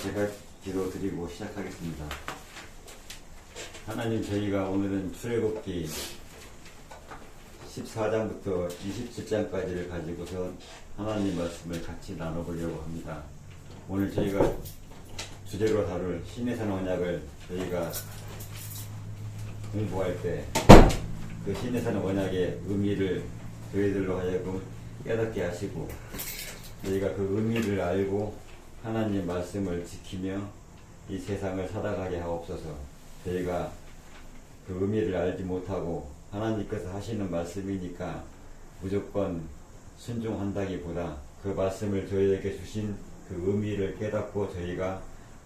제가 기도드리고 시작하겠습니다. 하나님, 저희가 오늘은 출애굽기 14장부터 27장까지를 가지고서 하나님 말씀을 같이 나눠보려고 합니다. 오늘 저희가 주제로 다룰 신의 산 언약을 저희가 공부할 때 그 신의 산 언약의 의미를 저희들로 하여금 깨닫게 하시고, 저희가 그 의미를 알고 하나님 말씀을 지키며 이 세상을 살아가게 하옵소서. 저희가 그 의미를 알지 못하고 하나님께서 하시는 말씀이니까 무조건 순종한다기보다 그 말씀을 저희에게 주신 그 의미를 깨닫고 저희가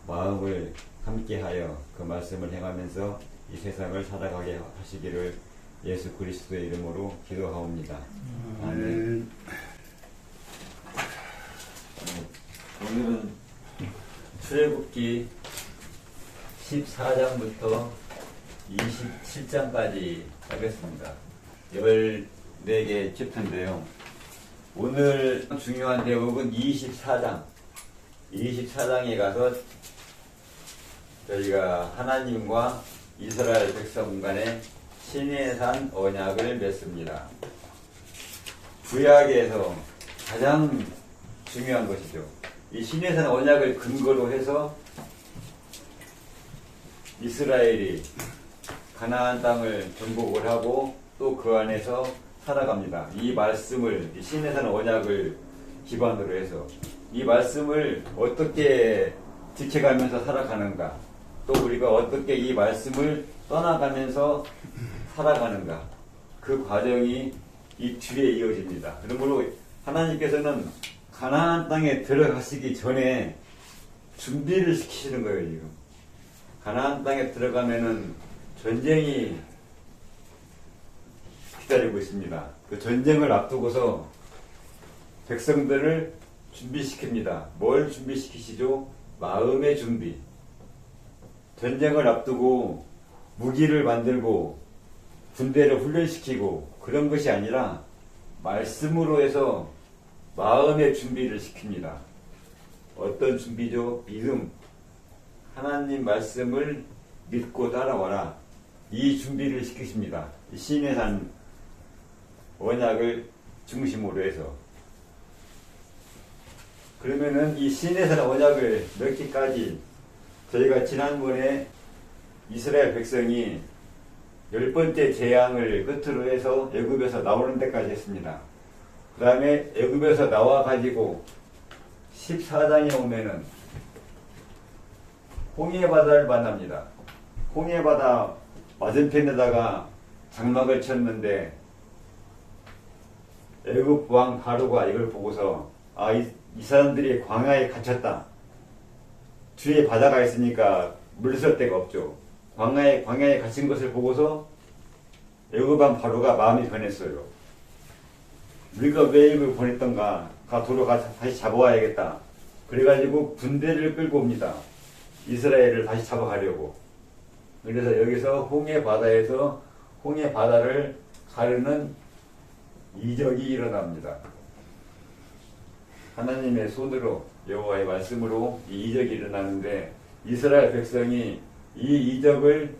마음을 함께하여 그 말씀을 행하면서 이 세상을 살아가게 하시기를 예수 그리스도의 이름으로 기도하옵니다. 아멘. 오늘은 출애굽기 14장부터 27장까지 하겠습니다. 14개 챕터인데요. 오늘 중요한 대목은 24장. 24장에 가서 저희가 하나님과 이스라엘 백성 간의 신의 산 언약을 맺습니다. 구약에서 가장 중요한 것이죠. 이 신의 산 언약을 근거로 해서 이스라엘이 가나안 땅을 정복을 하고 또 그 안에서 살아갑니다. 이 말씀을, 이 신의 산 언약을 기반으로 해서 이 말씀을 어떻게 지켜가면서 살아가는가, 또 우리가 어떻게 이 말씀을 떠나가면서 살아가는가, 그 과정이 이 뒤에 이어집니다. 그러므로 하나님께서는 가나안 땅에 들어가시기 전에 준비를 시키시는 거예요. 지금 가나안 땅에 들어가면은 전쟁이 기다리고 있습니다. 그 전쟁을 앞두고서 백성들을 준비시킵니다. 뭘 준비시키시죠? 마음의 준비. 전쟁을 앞두고 무기를 만들고 군대를 훈련시키고 그런 것이 아니라 말씀으로 해서 마음의 준비를 시킵니다. 어떤 준비죠? 믿음. 하나님 말씀을 믿고 따라와라. 이 준비를 시키십니다. 신의 산 언약을 중심으로 해서. 그러면은 이 신의 산 언약을 맺기까지 저희가 지난번에 이스라엘 백성이 10번째 재앙을 끝으로 해서 애굽에서 나오는 데까지 했습니다. 그 다음에 애굽에서 나와가지고 14장에 오면은 홍해바다를 만납니다. 홍해바다 맞은편에다가 장막을 쳤는데 애굽 왕 바로가 이걸 보고서 이 사람들이 광야에 갇혔다. 뒤에 바다가 있으니까 물설 데가 없죠. 광야에 갇힌 것을 보고서 애굽 왕 바로가 마음이 변했어요. 우리가 왜 이걸 보냈던가, 돌아가 다시 잡아와야겠다. 그래가지고 군대를 끌고 옵니다. 이스라엘을 다시 잡아가려고. 그래서 여기서 홍해바다에서 홍해바다를 가르는 이적이 일어납니다. 하나님의 손으로, 여호와의 말씀으로 이 이적이 일어나는데, 이스라엘 백성이 이 이적을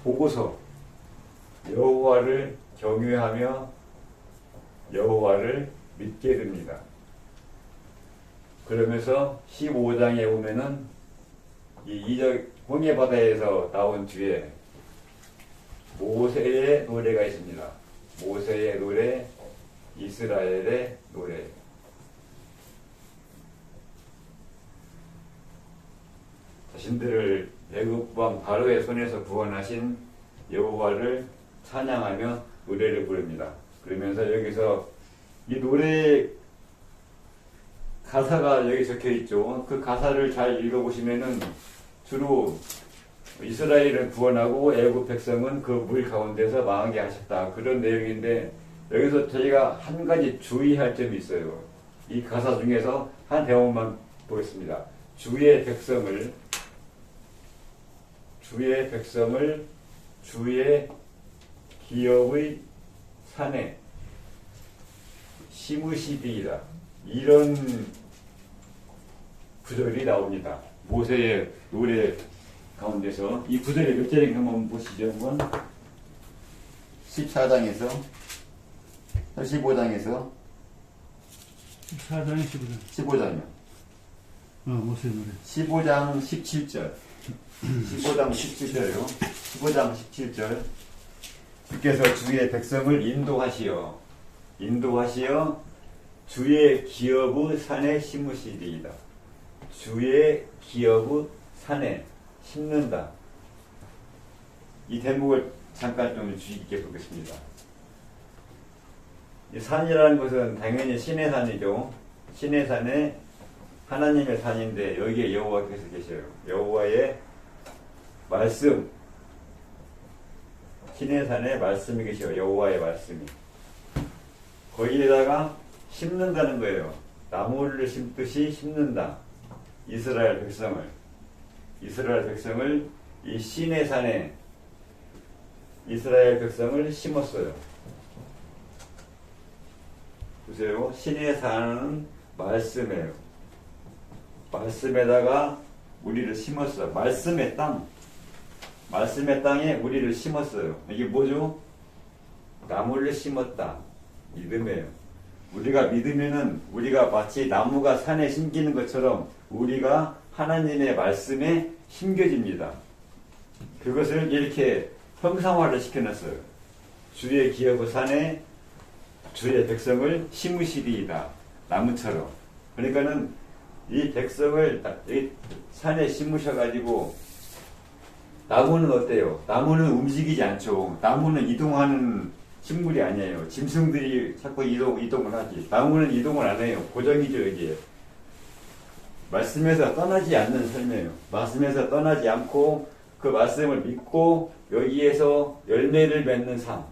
보고서 여호와를 경외하며 여호와를 믿게 됩니다. 그러면서 15장에 오면은 이 이적 홍해바다에서 나온 뒤에 모세의 노래가 있습니다. 모세의 노래, 이스라엘의 노래. 자신들을 애굽 왕 바로의 손에서 구원하신 여호와를 찬양하며 노래를 부릅니다. 그러면서 여기서 이 노래 가사가 여기 적혀 있죠. 그 가사를 잘 읽어보시면은 주로 이스라엘을 구원하고 애굽 백성은 그 물 가운데서 망하게 하셨다. 그런 내용인데, 여기서 저희가 한 가지 주의할 점이 있어요. 이 가사 중에서 한 대목만 보겠습니다. 주의 백성을 주의 기업의 산에 심으시리이다. 이런 구절이 나옵니다. 모세의 노래 가운데서 이 구절이 몇 절인가 한번 보시죠. 한번 14장에서 15장에서 14장에 15장. 15장이요. 모세 노래. 15장 17절. 15장 17절요. 15장 17절. 주께서 주의 백성을 인도하시어 주의 기업의 산에 심으시리이다. 주의 기업의 산에 심는다. 이 대목을 잠깐 좀 주의 깊게 보겠습니다. 이 산이라는 것은 당연히 신의 산이죠. 신의 산에 하나님의 산인데 여기에 여호와께서 계셔요. 여호와의 말씀, 신의 산에 말씀이 계셔요. 여호와의 말씀이. 거기에다가 심는다는 거예요. 나무를 심듯이 심는다. 이스라엘 백성을 이 신의 산에 이스라엘 백성을 심었어요. 보세요. 신의 산은 말씀이에요. 말씀에다가 우리를 심었어요. 말씀의 땅에 우리를 심었어요. 이게 뭐죠? 나무를 심었다. 믿음이에요. 우리가 믿으면은 우리가 마치 나무가 산에 심기는 것처럼 우리가 하나님의 말씀에 심겨집니다. 그것을 이렇게 형상화를 시켜놨어요. 주의 기업의 산에 주의 백성을 심으시리이다. 나무처럼. 그러니까는 이 백성을 이 산에 심으셔가지고 나무는 어때요? 나무는 움직이지 않죠. 나무는 이동하는 식물이 아니에요. 짐승들이 자꾸 이동을 하지. 나무는 이동을 안 해요. 고정이죠, 여기에. 말씀에서 떠나지 않는 삶이에요. 말씀에서 떠나지 않고 그 말씀을 믿고 여기에서 열매를 맺는 삶.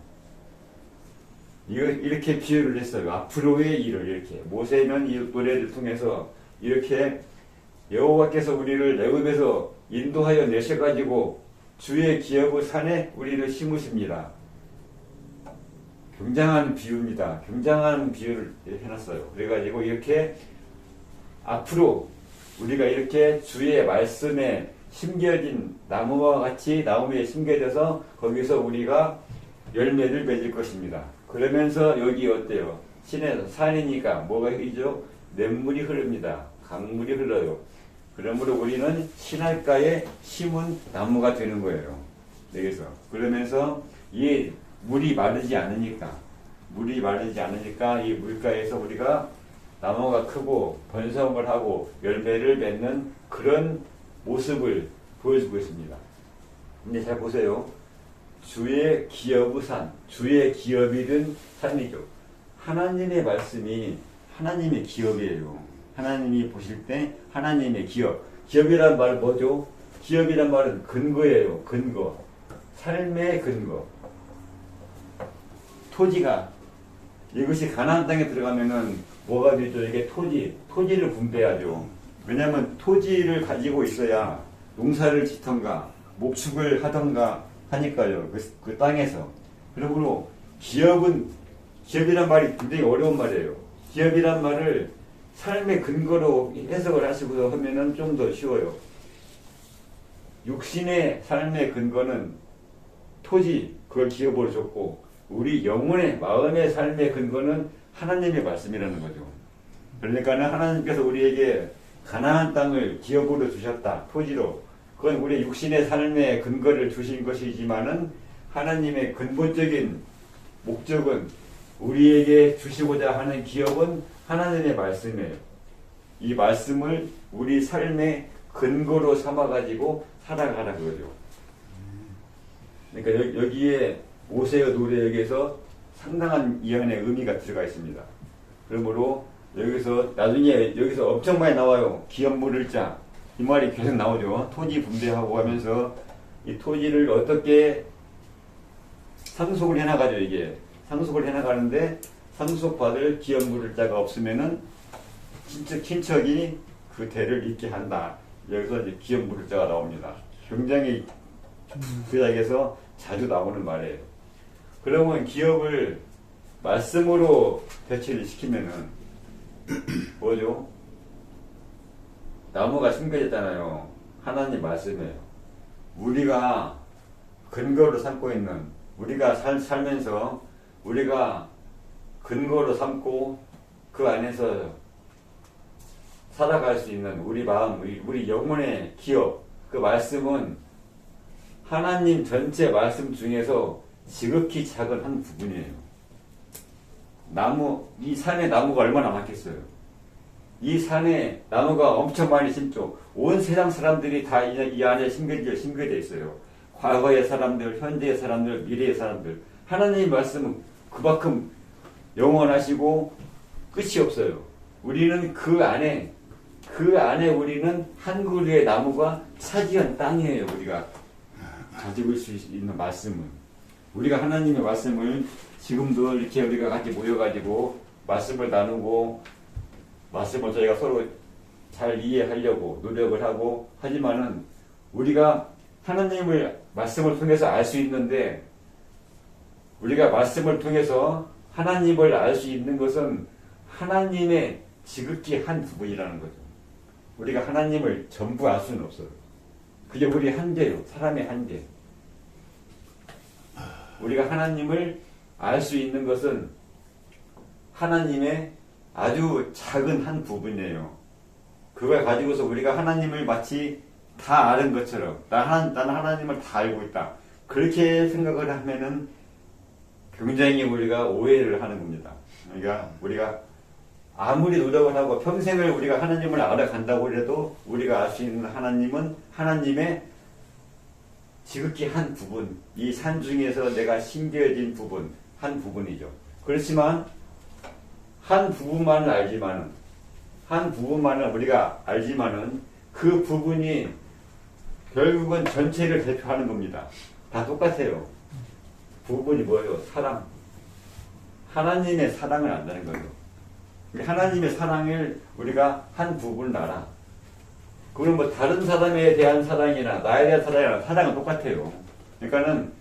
이렇게 비유를 했어요. 앞으로의 일을 이렇게. 모세는 이 노래를 통해서 이렇게 여호와께서 우리를 애굽에서 인도하여 내셔가지고 주의 기업의 산에 우리를 심으십니다. 굉장한 비유입니다. 굉장한 비유를 해놨어요. 그래가지고 이렇게 앞으로 우리가 이렇게 주의 말씀에 심겨진 나무와 같이 나무에 심겨져서 거기서 우리가 열매를 맺을 것입니다. 그러면서 여기 어때요? 신의 산이니까 뭐가 있죠? 냇물이 흐릅니다. 강물이 흘러요. 그러므로 우리는 신할가에 심은 나무가 되는 거예요. 여기서. 그러면서 이 물이 마르지 않으니까 이 물가에서 우리가 나무가 크고 번성을 하고 열매를 맺는 그런 모습을 보여주고 있습니다. 근데 잘 보세요. 주의 기업의 산, 주의 기업이 된 산이죠. 하나님의 말씀이 하나님의 기업이에요. 하나님이 보실 때 하나님의 기업. 기업이란 말은 뭐죠? 기업이란 말은 근거예요. 근거. 삶의 근거. 토지가 이것이 가나안 땅에 들어가면은 뭐가 되죠? 이게 토지를 분배하죠. 왜냐하면 토지를 가지고 있어야 농사를 짓던가 목축을 하던가 하니까요. 그 땅에서. 그러므로 기업이란 말이 굉장히 어려운 말이에요. 기업이란 말을 삶의 근거로 해석을 하시고서 하면은 좀 더 쉬워요. 육신의 삶의 근거는 토지, 그걸 기업으로 줬고, 우리 영혼의, 마음의 삶의 근거는 하나님의 말씀이라는 거죠. 그러니까는 하나님께서 우리에게 가나안 땅을 기업으로 주셨다, 토지로. 그건 우리 육신의 삶의 근거를 주신 것이지만은 하나님의 근본적인 목적은 우리에게 주시고자 하는 기업은 하나님의 말씀이에요. 이 말씀을 우리 삶의 근거로 삼아가지고 살아가라 그거죠. 그러니까 여기에 모세의 노래에서 상당한 이 안에 의미가 들어가 있습니다. 그러므로 여기서 나중에 여기서 엄청 많이 나와요. 기업 물을 자. 이 말이 계속 나오죠. 토지 분배하고 하면서 이 토지를 어떻게 상속을 해나가죠. 이게 상속을 해나가는데 상속받을 기업 물을 자가 없으면은 친척이 그 대를 잇게 한다. 여기서 이제 기업 물을 자가 나옵니다. 굉장히 구약에서 자주 나오는 말이에요. 그러면 기업을 말씀으로 대체를 시키면은 뭐죠? 나무가 숨겨졌잖아요. 하나님 말씀이에요. 우리가 근거로 삼고 있는, 우리가 살면서 우리가 근거로 삼고 그 안에서 살아갈 수 있는 우리 마음, 우리 영혼의 기업, 그 말씀은 하나님 전체 말씀 중에서 지극히 작은 한 부분이에요. 이 산에 나무가 얼마나 많겠어요. 이 산에 나무가 엄청 많이 심죠. 온 세상 사람들이 다 이 안에 심겨져 있어요. 과거의 사람들, 현재의 사람들, 미래의 사람들. 하나님의 말씀은 그만큼 영원하시고 끝이 없어요. 우리는 그 안에 우리는 한 그루의 나무가 차지한 땅이에요. 우리가 가지고 있을 수 있는 말씀은. 우리가 하나님의 말씀을 지금도 이렇게 우리가 같이 모여가지고 말씀을 나누고 말씀을 저희가 서로 잘 이해하려고 노력을 하고 하지만은 우리가 하나님을 말씀을 통해서 알 수 있는데 우리가 말씀을 통해서 하나님을 알 수 있는 것은 하나님의 지극히 한 부분이라는 거죠. 우리가 하나님을 전부 알 수는 없어요. 그게 우리 한계요. 사람의 한계. 우리가 하나님을 알 수 있는 것은 하나님의 아주 작은 한 부분이에요. 그걸 가지고서 우리가 하나님을 마치 다 아는 것처럼 나는 하나님을 다 알고 있다. 그렇게 생각을 하면은 굉장히 우리가 오해를 하는 겁니다. 그러니까 우리가 아무리 노력을 하고 평생을 우리가 하나님을 알아간다고 해도 우리가 알 수 있는 하나님은 하나님의 지극히 한 부분, 이 산 중에서 내가 심겨진 부분, 한 부분이죠. 그렇지만 한 부분만을 우리가 알지만은 그 부분이 결국은 전체를 대표하는 겁니다. 다 똑같아요. 부분이 뭐예요? 사랑. 하나님의 사랑을 안다는 거예요. 하나님의 사랑을 우리가 한 부분을 알아. 그건 뭐 다른 사람에 대한 사랑이나 나에 대한 사랑은 똑같아요. 그러니까는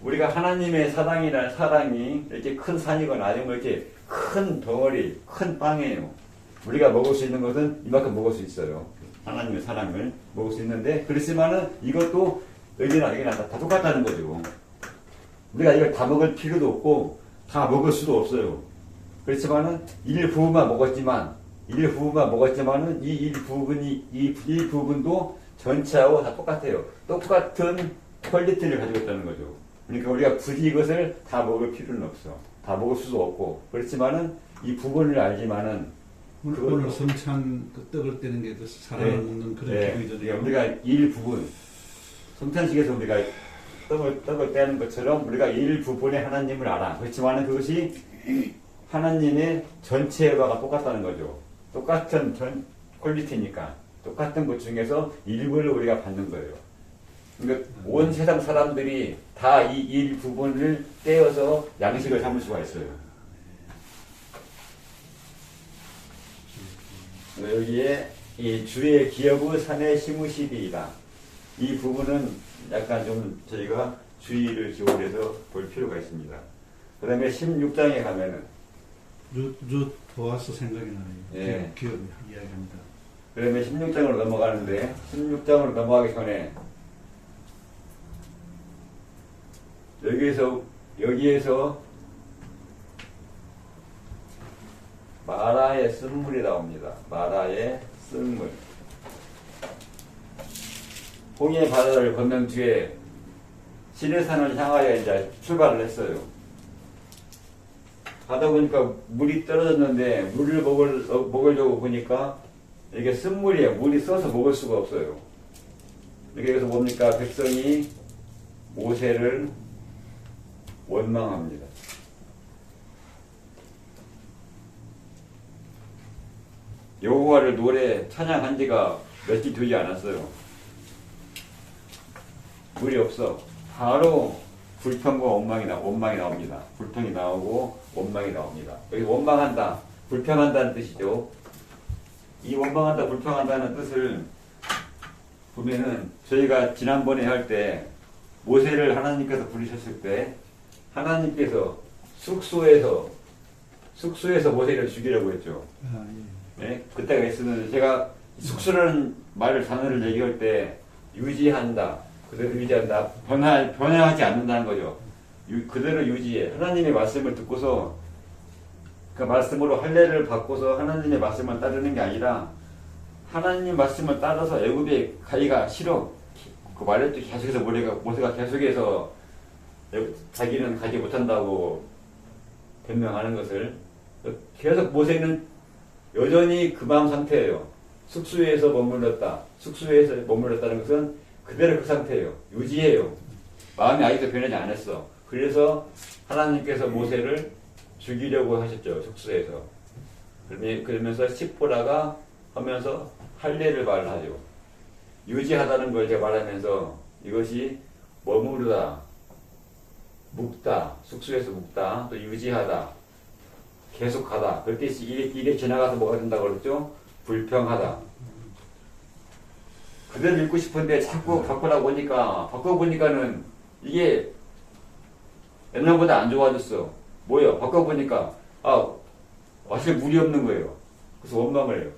우리가 하나님의 사랑이라는 사랑이 이렇게 큰 산이거나 아니면 이렇게 큰 덩어리, 큰 빵이에요. 우리가 먹을 수 있는 것은 이만큼 먹을 수 있어요. 하나님의 사랑을 먹을 수 있는데 그렇지만은 이것도 여기나 다 똑같다는 거죠. 우리가 이걸 다 먹을 필요도 없고 다 먹을 수도 없어요. 그렇지만은 일부분만 먹었지만은 이 일부분도 전체하고 다 똑같아요. 똑같은 퀄리티를 가지고 있다는 거죠. 그러니까 우리가 굳이 이것을 다 먹을 필요는 없어. 다 먹을 수도 없고. 그렇지만은 이 부분을 알지만은 오늘 성찬 그 떡을 떼는 게 사랑을 먹는 그런 기분이잖아요. 우리가 일부분 성찬식에서 우리가 떡을 떼는 것처럼 우리가 일부분의 하나님을 알아. 그렇지만은 그것이 하나님의 전체와가 똑같다는 거죠. 똑같은 퀄리티니까 똑같은 것 중에서 일부를 우리가 받는 거예요. 그러니까 온 세상 사람들이 다 이 일부분을 떼어서 양식을 삼을 수가 있어요. 여기에 이 주의 기업의 산에 심으시리이다. 이 부분은 약간 좀 저희가 주의를 기울여서 볼 필요가 있습니다. 그 다음에 16장에 가면은 도와서 생각이 나네요. 예. 기업 이야기합니다. 그러면 16장으로 넘어가는데 16장으로 넘어가기 전에 여기에서 마라의 쓴물이 나옵니다. 마라의 쓴물. 홍해 바다를 건넌 뒤에 시내산을 향하여 이제 출발을 했어요. 가다 보니까 물이 떨어졌는데 물을 먹으려고 보니까 이게 쓴물이에요. 물이 써서 먹을 수가 없어요. 그래서 뭡니까? 백성이 모세를 원망합니다. 여호와를 노래 찬양한 지가 며칠 되지 않았어요. 물이 없어. 바로 불평과 원망이 나옵니다. 불평이 나오고 원망이 나옵니다. 여기 원망한다, 불평한다는 뜻이죠. 이 원망한다, 불평한다는 뜻을 보면은 저희가 지난번에 할 때 모세를 하나님께서 부르셨을 때 하나님께서 숙소에서 모세를 죽이려고 했죠. 아, 예. 네? 그때가 있으면 제가 숙수라는 말을 단어를 얘기할 때 유지한다, 그대로 유지한다, 변화하지 않는다는 거죠. 그대로 유지해. 하나님의 말씀을 듣고서 그 말씀으로 할례를 받고서 하나님의 말씀을 따르는 게 아니라 하나님 말씀을 따라서 애굽에 가기가 싫어. 그 말했죠. 계속해서 모세가 계속해서 자기는 가지 못한다고 변명하는 것을 계속 모세는 여전히 그 마음 상태예요. 숙소에서 머물렀다. 숙소에서 머물렀다는 것은 그대로 그 상태예요. 유지해요. 마음이 아직도 변하지 않았어. 그래서 하나님께서 모세를 죽이려고 하셨죠. 숙소에서. 그러면서 십보라가 하면서 할례를 말하죠. 유지하다는 걸 제가 말하면서 이것이 머무르다, 묵다, 숙소에서 묵다, 또 유지하다, 계속하다. 그때 일에 지나가서 뭐가 된다고 그랬죠? 불평하다. 그대로 읽고 싶은데 자꾸 바꿔보니까는 이게 옛날보다 안 좋아졌어. 뭐예요? 바꿔보니까 사실 물이 없는 거예요. 그래서 원망을 해요.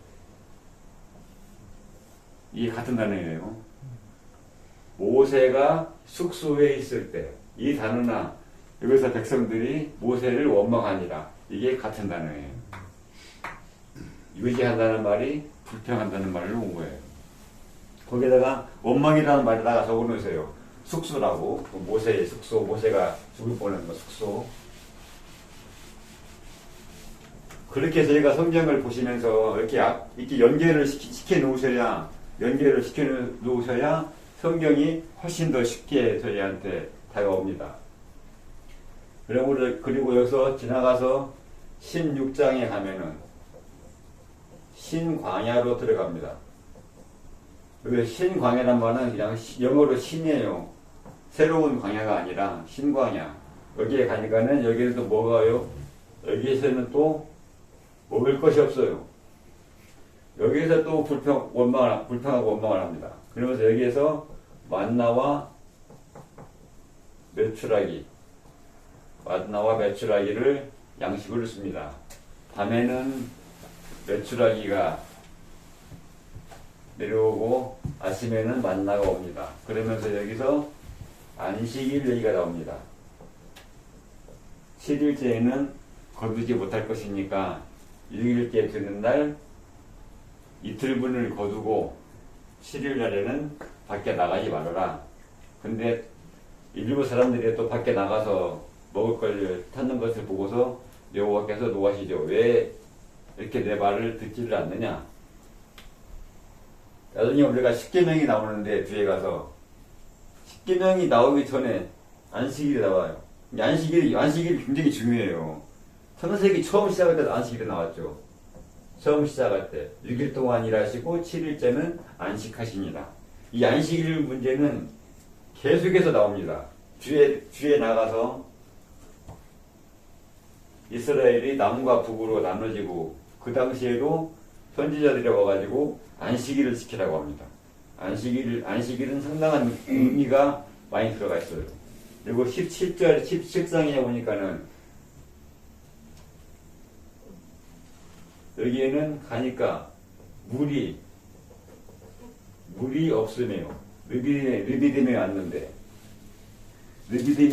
이게 같은 단어예요. 모세가 숙소에 있을 때 이 단어나 여기서 백성들이 모세를 원망하니라. 이게 같은 단어예요. 유지한다는 말이 불평한다는 말로 온 거예요. 거기다가 원망이라는 말에다가 적어놓으세요. 숙소라고. 모세의 숙소, 모세가 죽을 뻔한 거 숙소. 그렇게 저희가 성경을 보시면서 이렇게 연결을 시켜 놓으셔야 성경이 훨씬 더 쉽게 저희한테 다가옵니다. 그리고 여기서 지나가서 16장에 가면은 신광야로 들어갑니다. 여기 신광야란 말은 그냥 영어로 신이에요. 새로운 광야가 아니라 신광야. 여기에 가니까는 여기에서 뭐가요? 여기에서는 또 먹을 것이 없어요. 여기에서 또 불평하고 원망을 합니다. 그러면서 여기에서 만나와 메추라기를 양식으로 씁니다. 밤에는 메추라기가 내려오고 아침에는 만나가 옵니다. 그러면서 여기서 안식일 얘기가 나옵니다. 7일째에는 거두지 못할 것이니까 6일째 되는 날 이틀분을 거두고 7일 날에는 밖에 나가지 말아라. 근데 일부 사람들이 또 밖에 나가서 먹을 걸 찾는 것을 보고서 여호와께서 노하시죠. 왜 이렇게 내 말을 듣지를 않느냐. 나중에 우리가 십계명이 나오는데 뒤에 가서 십계명이 나오기 전에 안식일이 나와요. 안식일이 굉장히 중요해요. 창세기 처음 시작할 때도 안식일이 나왔죠. 처음 시작할 때 6일 동안 일하시고 7일째는 안식하십니다. 이 안식일 문제는 계속해서 나옵니다. 뒤에 나가서 이스라엘이 남과 북으로 나눠지고 그 당시에도 선지자들이 와가지고 안식일을 지키라고 합니다. 안식일은 상당한 의미가 많이 들어가 있어요. 그리고 17장에 보니까는 여기에는 가니까 물이 없으me요. 르비딤에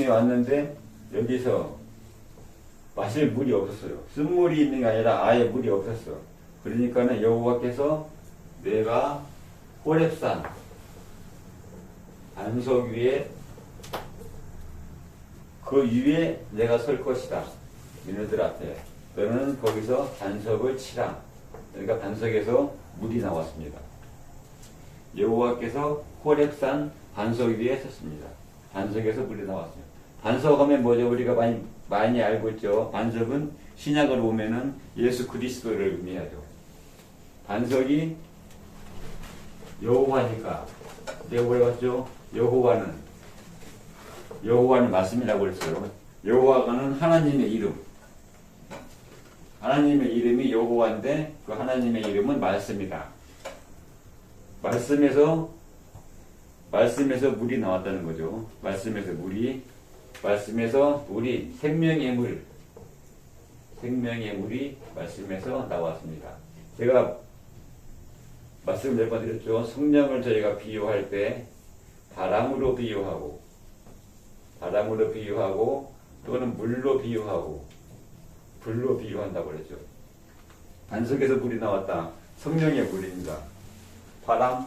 왔는데 여기서 마실 물이 없었어요. 쓴물이 있는 게 아니라 아예 물이 없었어. 그러니까는 여호와께서 내가 호렙산 반석 위에 그 위에 내가 설 것이다. 너희들 앞에 너는 거기서 반석을 치라. 그러니까 반석에서 물이 나왔습니다. 여호와께서 호렙산 반석 위에 섰습니다. 반석에서 물이 나왔습니다. 반석하면 뭐죠? 우리가 많이 알고 있죠. 반석은 신약으로 보면은 예수 그리스도를 의미하죠. 반석이 여호와니까 내가 뭐라고 했죠? 여호와는 말씀이라고 그랬어요. 여호와는 하나님의 이름. 하나님의 이름이 여호와인데 그 하나님의 이름은 말씀이다. 말씀에서 물이 나왔다는 거죠. 말씀에서 물이 생명의 물이 말씀에서 나왔습니다. 제가 말씀 몇 번 드렸죠. 성령을 저희가 비유할 때 바람으로 비유하고 또는 물로 비유하고 불로 비유한다고 그랬죠. 반석에서 물이 나왔다. 성령의 물입니다. 바람,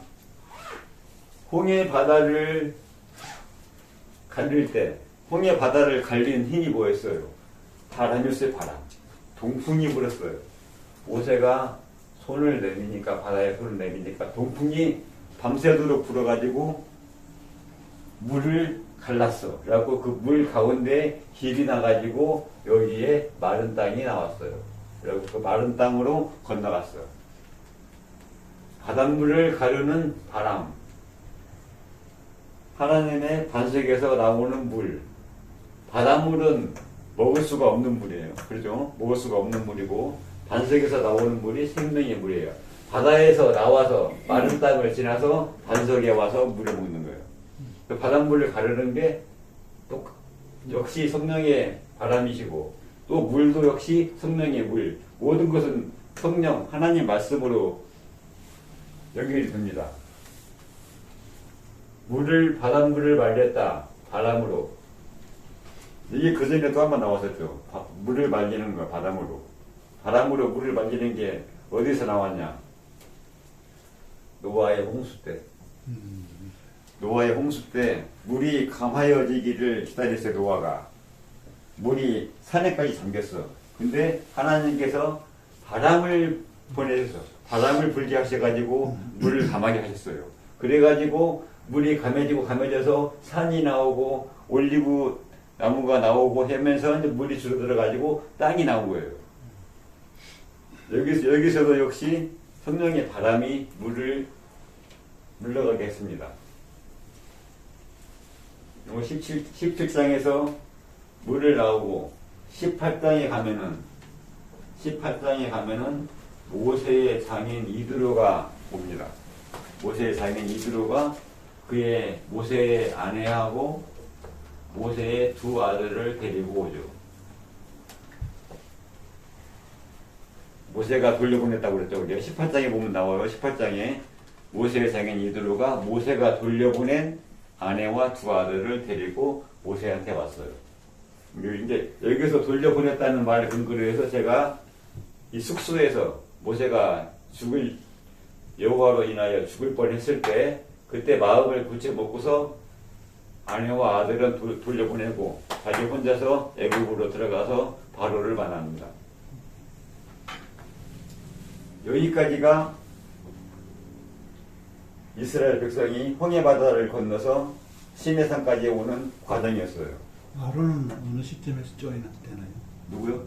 홍해 바다를 갈릴 때 홍해 바다를 갈린 힘이 뭐였어요? 바람이었어요. 바람. 동풍이 불었어요. 모세가 손을 내미니까, 바다에 손을 내미니까 동풍이 밤새도록 불어가지고 물을 갈랐어. 그래갖고 그 물 가운데 길이 나가지고 여기에 마른 땅이 나왔어요. 그리고 그 마른 땅으로 건너갔어요. 바닷물을 가르는 바람, 하나님의 반석에서 나오는 물. 바닷물은 먹을 수가 없는 물이에요. 그렇죠? 먹을 수가 없는 물이고, 반석에서 나오는 물이 생명의 물이에요. 바다에서 나와서 마른 땅을 지나서 반석에 와서 물을 먹는 거예요. 그 바닷물을 가르는 게 또 역시 성령의 바람이시고, 또 물도 역시 성령의 물. 모든 것은 성령, 하나님 말씀으로 연결이 됩니다. 바닷물을 말렸다. 바람으로. 이게 그 전에 또 한 번 나왔었죠. 물을 말리는 거, 바람으로. 바람으로 물을 말리는 게 어디서 나왔냐? 노아의 홍수 때. 노아의 홍수 때 물이 강하여지기를 기다렸어요. 노아가. 물이 산에까지 잠겼어. 근데 하나님께서 바람을 보내셔서 바람을 불게 하셔가지고 물을 감하게 하셨어요. 그래가지고 물이 감해져서 산이 나오고 올리브 나무가 나오고 하면서 이제 물이 줄어들어가지고 땅이 나온 거예요. 여기서도 역시 성령의 바람이 물을 물러가게 했습니다. 17장에서 물을 나오고 18장에 가면은 모세의 장인 이드로가 옵니다. 모세의 장인 이드로가 모세의 아내하고 모세의 두 아들을 데리고 오죠. 모세가 돌려보냈다고 그랬죠. 우리가 18장에 보면 나와요. 18장에 모세의 장인 이드로가 모세가 돌려보낸 아내와 두 아들을 데리고 모세한테 왔어요. 이제 여기서 돌려보냈다는 말을 근거로 해서 제가 이 숙소에서 모세가 여호와로 인하여 죽을 뻔했을 때 그때 마음을 굳혀 먹고서 아내와 아들은 돌려보내고 자기 혼자서 애굽으로 들어가서 바로를 만납니다. 여기까지가 이스라엘 백성이 홍해 바다를 건너서 시내산까지 오는 과정이었어요. 아론은 어느 시점에서 조인되나요? 누구요?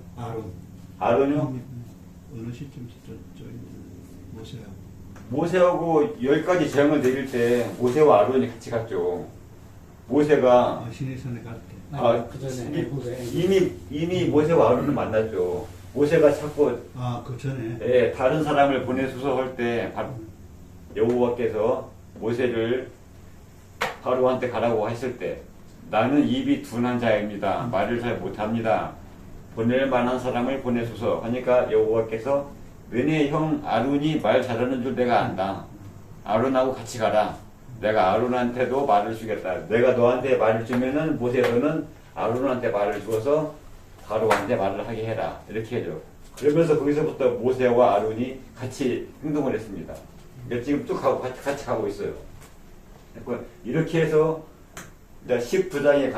아론요? 음. 어느 시점에서 조인 모세하고? 모세하고 10가지 재앙을 내릴 때 모세와 아론이 같이 갔죠. 모세가 시내산에 갈 때. 그 전에 이미 모세와 아론을 만났죠. 모세가 자꾸 그 전에. 예, 다른 사람을 보내소서 할 때 여호와께서 모세를 바로한테 가라고 했을 때 나는 입이 둔한 자입니다. 말을 잘 못합니다. 보낼 만한 사람을 보내소서 하니까 여호와께서 너네 형 아론이 말 잘하는 줄 내가 안다. 아론하고 같이 가라. 내가 아론한테도 말을 주겠다. 내가 너한테 말을 주면은 모세 너는 아론한테 말을 주어서 바로한테 말을 하게 해라. 이렇게 해줘. 그러면서 거기서부터 모세와 아론이 같이 행동을 했습니다. 지금 쭉 같이 가고 있어요. 이렇게 해서 이제 19장에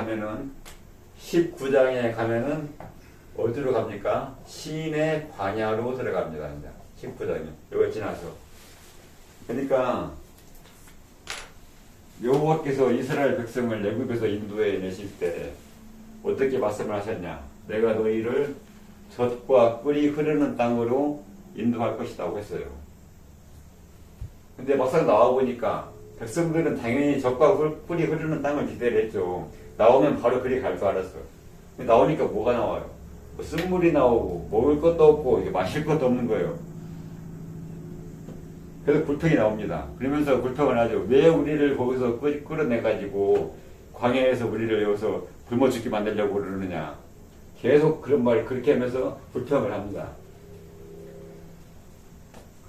가면은 어디로 갑니까? 시내 광야로 들어갑니다. 이제 19장에 이걸 지나서. 그러니까 여호와께서 이스라엘 백성을 애굽에서 인도해 내실 때 어떻게 말씀을 하셨냐? 내가 너희를 젖과 꿀이 흐르는 땅으로 인도할 것이라고 했어요. 근데 막상 나와보니까 백성들은 당연히 젖과 꿀이 흐르는 땅을 기대를 했죠. 나오면 바로 그리 갈 줄 알았어. 근데 나오니까 뭐가 나와요? 뭐 쓴물이 나오고 먹을 것도 없고 마실 것도 없는 거예요. 그래서 불평이 나옵니다. 그러면서 불평을 하죠. 왜 우리를 거기서 끌어내가지고 광야에서 우리를 여기서 굶어 죽게 만들려고 그러느냐. 계속 그런 말 그렇게 하면서 불평을 합니다.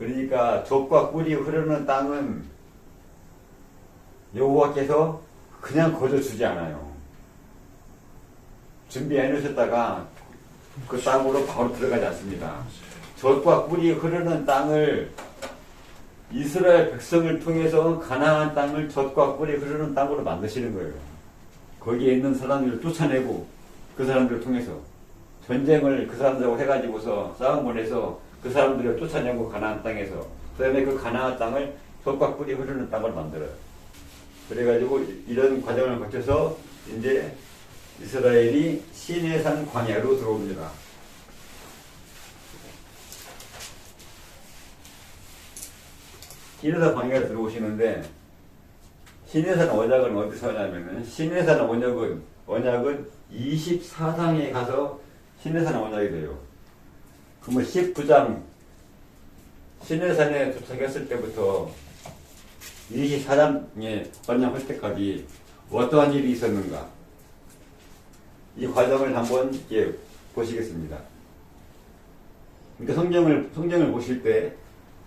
그러니까 젖과 꿀이 흐르는 땅은 여호와께서 그냥 거저주지 않아요. 준비해 놓으셨다가 그 땅으로 바로 들어가지 않습니다. 젖과 꿀이 흐르는 땅을 이스라엘 백성을 통해서 가나안 땅을 젖과 꿀이 흐르는 땅으로 만드시는 거예요. 거기에 있는 사람들을 쫓아내고 그 사람들을 통해서 전쟁을 그 사람들하고 해가지고서 싸움을 해서 그 사람들을 쫓아내고 가나안 땅에서 그 다음에 그 가나안 땅을 젖과 꿀이 흐르는 땅을 만들어요. 그래가지고 이런 과정을 거쳐서 이제 이스라엘이 시내산 광야로 들어옵니다. 시내산 광야로 들어오시는데 시내산 언약은 어디서 하냐면은 시내산 언약은 24장에 가서 시내산 언약이 돼요. 그러면 19장 시내산에 도착했을 때부터 24장에 언약할 때까지 어떠한 일이 있었는가? 이 과정을 한번 보시겠습니다. 그러니까 성경을 보실 때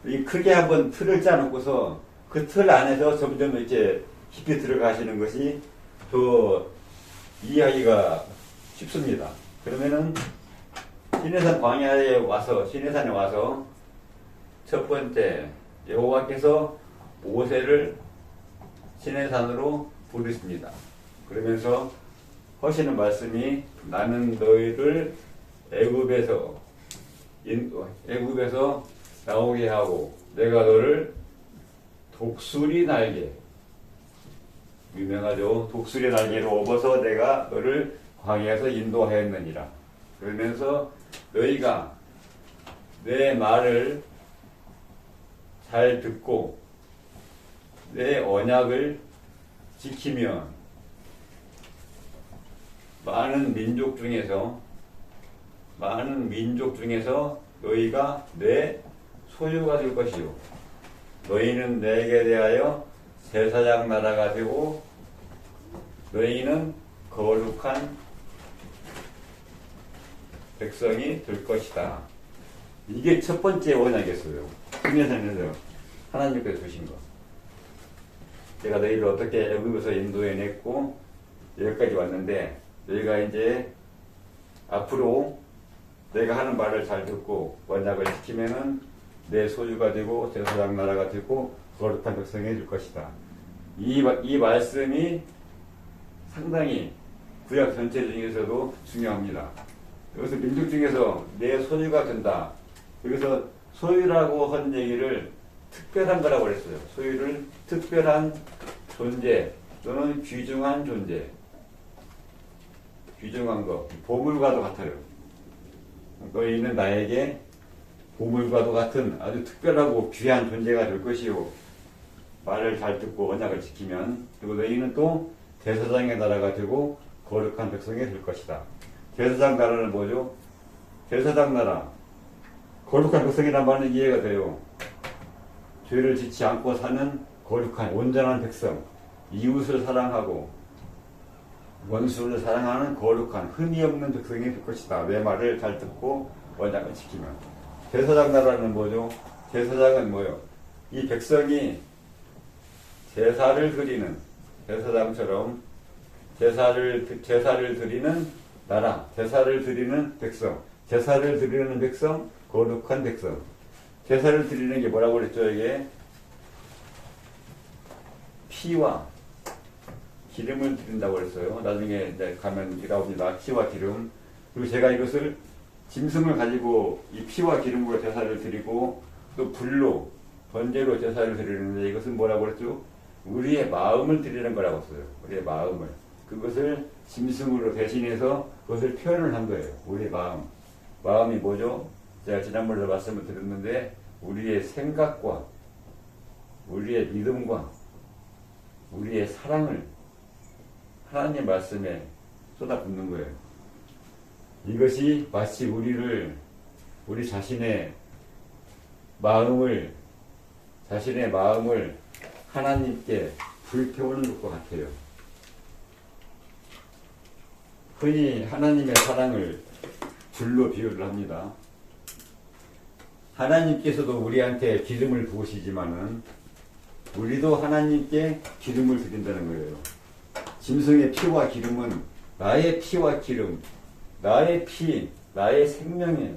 이 크게 한번 틀을 짜놓고서 그 틀 안에서 점점 이렇게 깊이 들어가시는 것이 더 이해하기가 쉽습니다. 그러면은 시내산에 와서 첫 번째 여호와께서 모세를 시내산으로 부르십니다. 그러면서 하시는 말씀이 나는 너희를 애굽에서 나오게 하고 내가 너를 독수리 날개 유명하죠. 독수리 날개로 업어서 내가 너를 광야에서 인도하였느니라. 그러면서 너희가 내 말을 잘 듣고 내 언약을 지키면 많은 민족 중에서 너희가 내 소유가 될 것이요 너희는 내게 대하여 제사장 나라가 되고 너희는 거룩한 백성이 될 것이다. 이게 첫 번째 언약이었어요. 시내산에서 하나님께서 주신 거. 제가 너희를 어떻게 애굽에서 인도해냈고 여기까지 왔는데 너희가 이제 앞으로 내가 하는 말을 잘 듣고 언약을 지키면은 내 소유가 되고 제사장 나라가 되고 거룩한 백성이 될 것이다. 이 말씀이 상당히 구약 전체 중에서도 중요합니다. 여기서 민족 중에서 내 소유가 된다. 여기서 소유라고 한 얘기를 특별한 거라고 그랬어요. 소유를 특별한 존재 또는 귀중한 존재. 귀중한 거. 보물과도 같아요. 너희는 나에게 보물과도 같은 아주 특별하고 귀한 존재가 될 것이요. 말을 잘 듣고 언약을 지키면 그리고 너희는 또 제사장의 나라가 되고 거룩한 백성이 될 것이다. 제사장 나라는 뭐죠? 제사장 나라. 거룩한 백성이란 말은 이해가 돼요. 죄를 짓지 않고 사는 거룩한 온전한 백성. 이웃을 사랑하고 원수를 사랑하는 거룩한 흠이 없는 백성이 될 것이다. 내 말을 잘 듣고 언약을 지키면. 제사장 나라는 뭐죠? 제사장은 뭐요? 이 백성이 제사를 드리는 제사장처럼 제사를 드리는 나라, 제사를 드리는 백성, 제사를 드리는 백성, 거룩한 백성. 제사를 드리는 게 뭐라고 그랬죠? 이게 피와 기름을 드린다고 그랬어요. 나중에 이제 가면 나옵니다. 피와 기름. 그리고 제가 이것을 짐승을 가지고 이 피와 기름으로 제사를 드리고 또 불로 번제로 제사를 드리는데 이것은 뭐라고 그랬죠? 우리의 마음을 드리는 거라고 했어요. 우리의 마음을. 그것을 짐승으로 대신해서 그것을 표현을 한 거예요. 우리의 마음. 마음이 뭐죠? 제가 지난번에도 말씀을 드렸는데 우리의 생각과 우리의 믿음과 우리의 사랑을 하나님 말씀에 쏟아붓는 거예요. 이것이 마치 우리 자신의 마음을 하나님께 불태우는 것과 같아요. 흔히 하나님의 사랑을 불로 비유를 합니다. 하나님께서도 우리한테 기름을 부으시지만은 우리도 하나님께 기름을 드린다는 거예요. 짐승의 피와 기름은 나의 피와 기름, 나의 피, 나의 생명이에요.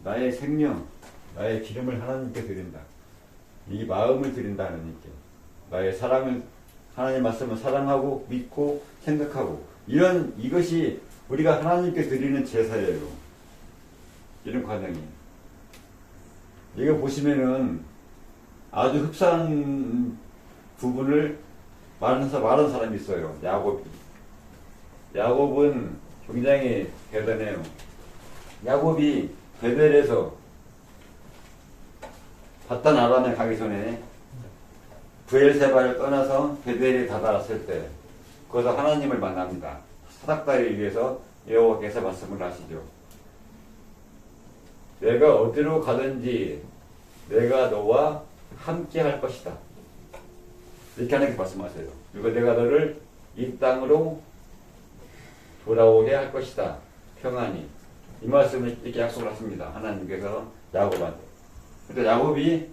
나의 생명, 나의 기름을 하나님께 드린다. 이 마음을 드린다 하나님께. 나의 사랑을, 하나님 말씀을 사랑하고 믿고 생각하고 이것이 우리가 하나님께 드리는 제사예요. 이런 과정이. 이거 보시면은 아주 흡사한 부분을 말하는 사람이 있어요. 야곱이. 야곱은 굉장히 대단해요. 야곱이 베델에서 바단 아람에 가기 전에 브엘세바를 떠나서 베델에 다다랐을 때 거기서 하나님을 만납니다. 사닥다리를 위해서 여호와께서 말씀을 하시죠. 내가 어디로 가든지 내가 너와 함께 할 것이다. 이렇게 하나님께 말씀하세요. 그리고 내가 너를 이 땅으로 돌아오게 할 것이다. 평안히. 이 말씀을 이렇게 약속을 하십니다. 하나님께서 야곱한테. 근데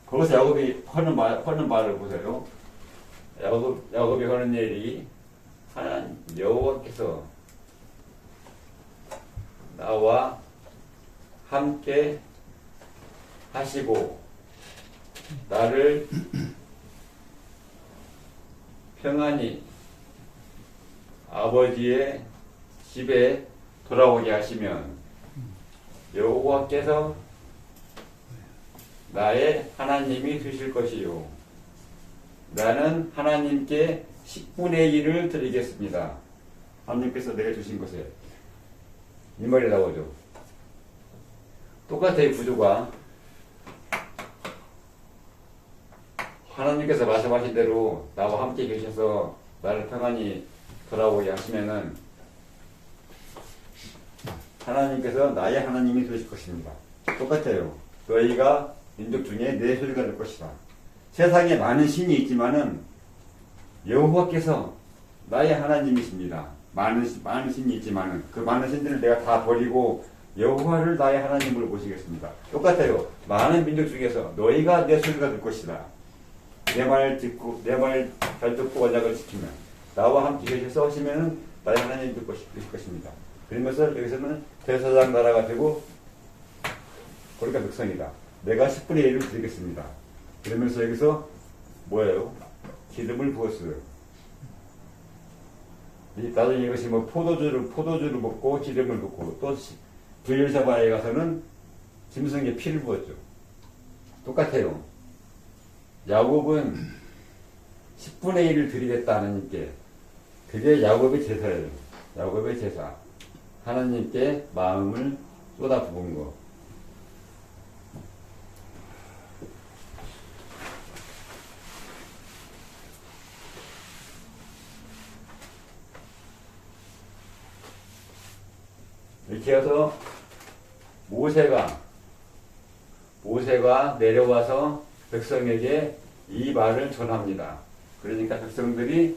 거기서 야곱이 하는 말을 보세요. 야곱이 하는 일이 하나님 여호와께서 나와 함께 하시고 나를 평안히 아버지의 집에 돌아오게 하시면 여호와께서 나의 하나님이 되실 것이요 나는 하나님께 10분의 1을 드리겠습니다. 하나님께서 내가 주신 것에 이 말이 나오죠. 똑같아요. 구조가. 하나님께서 말씀하신 대로 나와 함께 계셔서 나를 평안히 돌아오게 하시면은 하나님께서 나의 하나님이 되실 것입니다. 똑같아요. 너희가 민족 중에 내 소리가 될 것이다. 세상에 많은 신이 있지만은 여호와께서 나의 하나님이십니다. 많은 신이 있지만은 그 많은 신들을 내가 다 버리고 여호와를 나의 하나님으로 모시겠습니다. 똑같아요. 많은 민족 중에서 너희가 내 소리가 될 것이다. 내 말 잘 듣고 언약을 지키면 나와 함께 계셔서 하시면은 나의 하나님이 될 것입니다. 그러면서 여기서는 대사장 나라가 되고 그러니까 백성이다. 내가 10분의 1을 드리겠습니다. 그러면서 여기서 뭐예요? 기름을 부었어요. 나중에 이것이 뭐 포도주를 먹고 기름을 붓고 또 브엘세바에 가서는 짐승의 피를 부었죠. 똑같아요. 야곱은 10분의 1을 드리겠다 하나님께. 그게 야곱의 제사예요. 야곱의 제사. 하나님께 마음을 쏟아 부은 거. 이렇게 해서 모세가 내려와서 백성에게 이 말을 전합니다. 그러니까 백성들이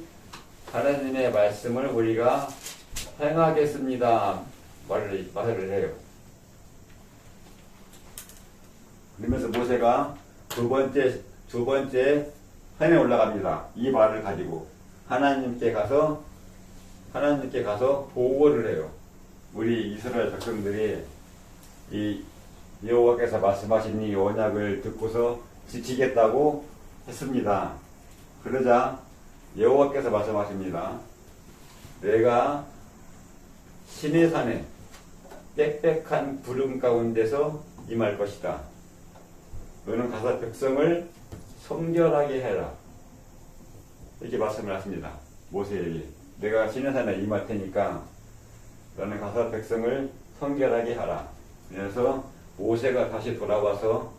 하나님의 말씀을 우리가 행하겠습니다. 말을 해요. 그러면서 모세가 두 번째 산에 올라갑니다. 이 말을 가지고 하나님께 가서 보고를 해요. 우리 이스라엘 백성들이 이 여호와께서 말씀하신 이 언약을 듣고서 지키겠다고 했습니다. 그러자 여호와께서 말씀하십니다. 내가 시내산에 빽빽한 구름 가운데서 임할 것이다. 너는 가서 백성을 성결하게 해라. 이렇게 말씀을 하십니다. 모세에게. 내가 시내산에 임할 테니까 너는 가서 백성을 성결하게 하라. 그래서 모세가 다시 돌아와서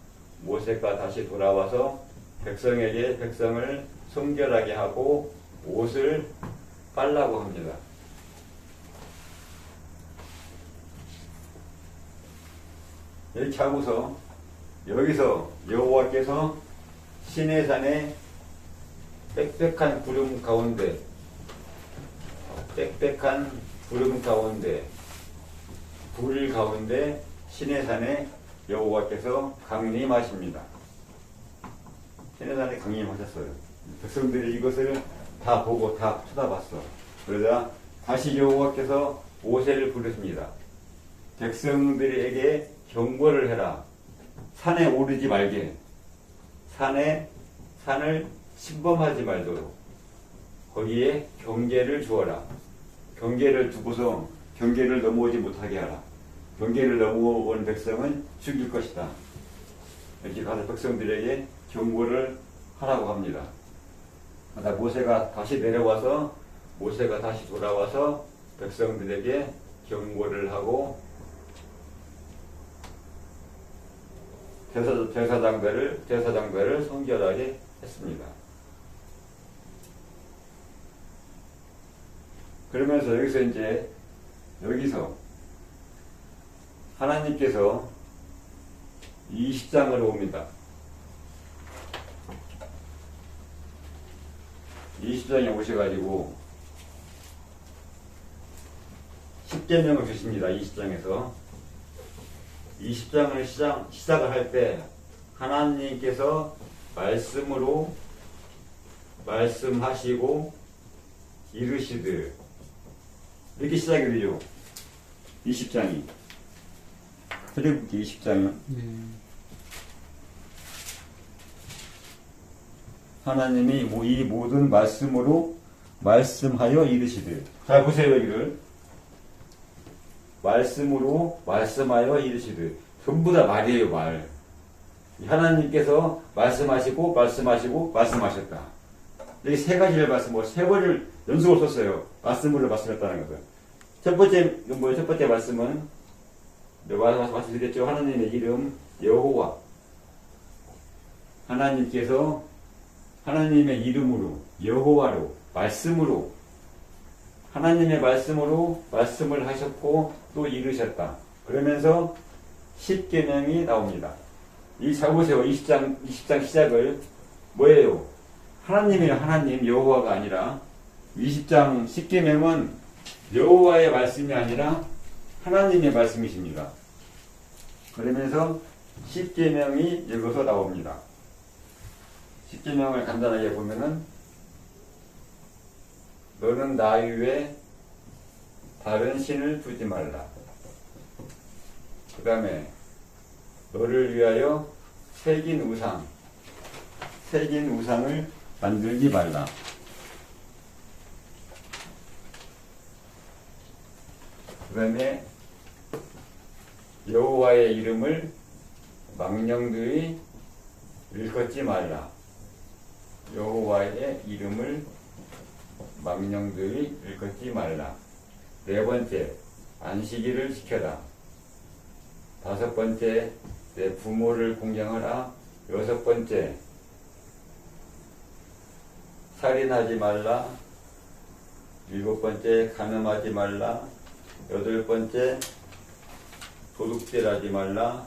백성에게 백성을 성결하게 하고 옷을 빨라고 합니다. 이렇게 하고서 여기서 여호와께서 시내산의 빽빽한 구름 가운데 불 가운데 시내산에 여호와께서 강림하십니다. 시내산에 강림하셨어요. 백성들이 이것을 다 보고 다 쳐다봤어. 그러자 다시 여호와께서 모세를 부르십니다. 백성들에게 경고를 해라. 산에 오르지 말게. 산을 침범하지 말도록 거기에 경계를 주어라. 경계를 두고서 경계를 넘어오지 못하게 하라. 경계를 넘어온 백성은 죽일 것이다. 이렇게 가서 백성들에게 경고를 하라고 합니다. 모세가 다시 내려와서 모세가 다시 돌아와서 백성들에게 경고를 하고 제사장들을 성결하게 했습니다. 그러면서 여기서 하나님께서 20장으로 옵니다. 20장에 오셔가지고 10계명을 주십니다. 20장에서 20장을 시작을 할 때 하나님께서 말씀으로 말씀하시고 이르시되 이렇게 시작이 되죠. 20장이 출애굽기 20장은 하나님이 이 모든 말씀으로 말씀하여 이르시되. 잘 보세요. 여기를 말씀으로 말씀하여 이르시되. 전부 다 말이에요. 말. 하나님께서 말씀하시고 말씀하셨다. 여기 세 가지를 세 번을 연속으로 썼어요. 말씀으로 말씀했다는 것은. 첫 번째 말씀은 말씀드렸죠. 하나님의 이름 여호와. 하나님께서 하나님의 이름으로 여호와로 말씀으로 하나님의 말씀으로 말씀을 하셨고 또 이르셨다. 그러면서 10계명이 나옵니다. 잘 보세요. 20장 시작을 뭐예요? 하나님 여호와가 아니라 20장 10계명은 여호와의 말씀이 아니라 하나님의 말씀이십니다. 그러면서 10계명이 여기서 나옵니다. 10계명을 간단하게 보면은 너는 나 위에 다른 신을 두지 말라. 그 다음에 너를 위하여 새긴 우상을 만들지 말라. 그 다음에 여호와의 이름을 망령되이 일컫지 말라. 여호와의 이름을 망령되이 일컫지 말라. 네 번째, 안식일을 지켜라. 다섯 번째, 내 부모를 공경하라. 여섯 번째, 살인하지 말라. 일곱 번째, 간음하지 말라. 여덟 번째, 도둑질하지 말라.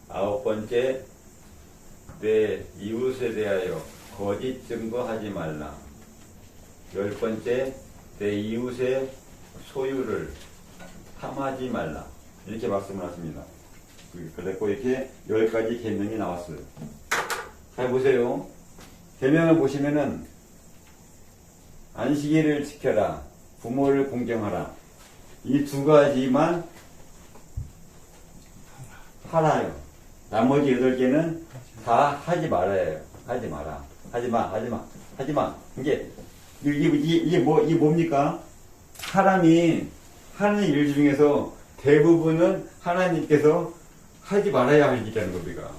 아홉 번째, 내 이웃에 대하여 거짓 증거하지 말라. 열 번째, 내 이웃의 소유를 탐하지 말라. 이렇게 말씀을 하십니다. 그랬고 이렇게 10가지 계명이 나왔어요. 잘 보세요. 계명을 보시면은 안식일을 지켜라, 부모를 공경하라. 이 두 가지만 하라요. 나머지 8개는 다 하지 말아요. 하지 마라. 하지 마. 이게 뭡니까? 사람이 하는 일 중에서 대부분은 하나님께서 하지 말아야 할 일이라는 겁니다.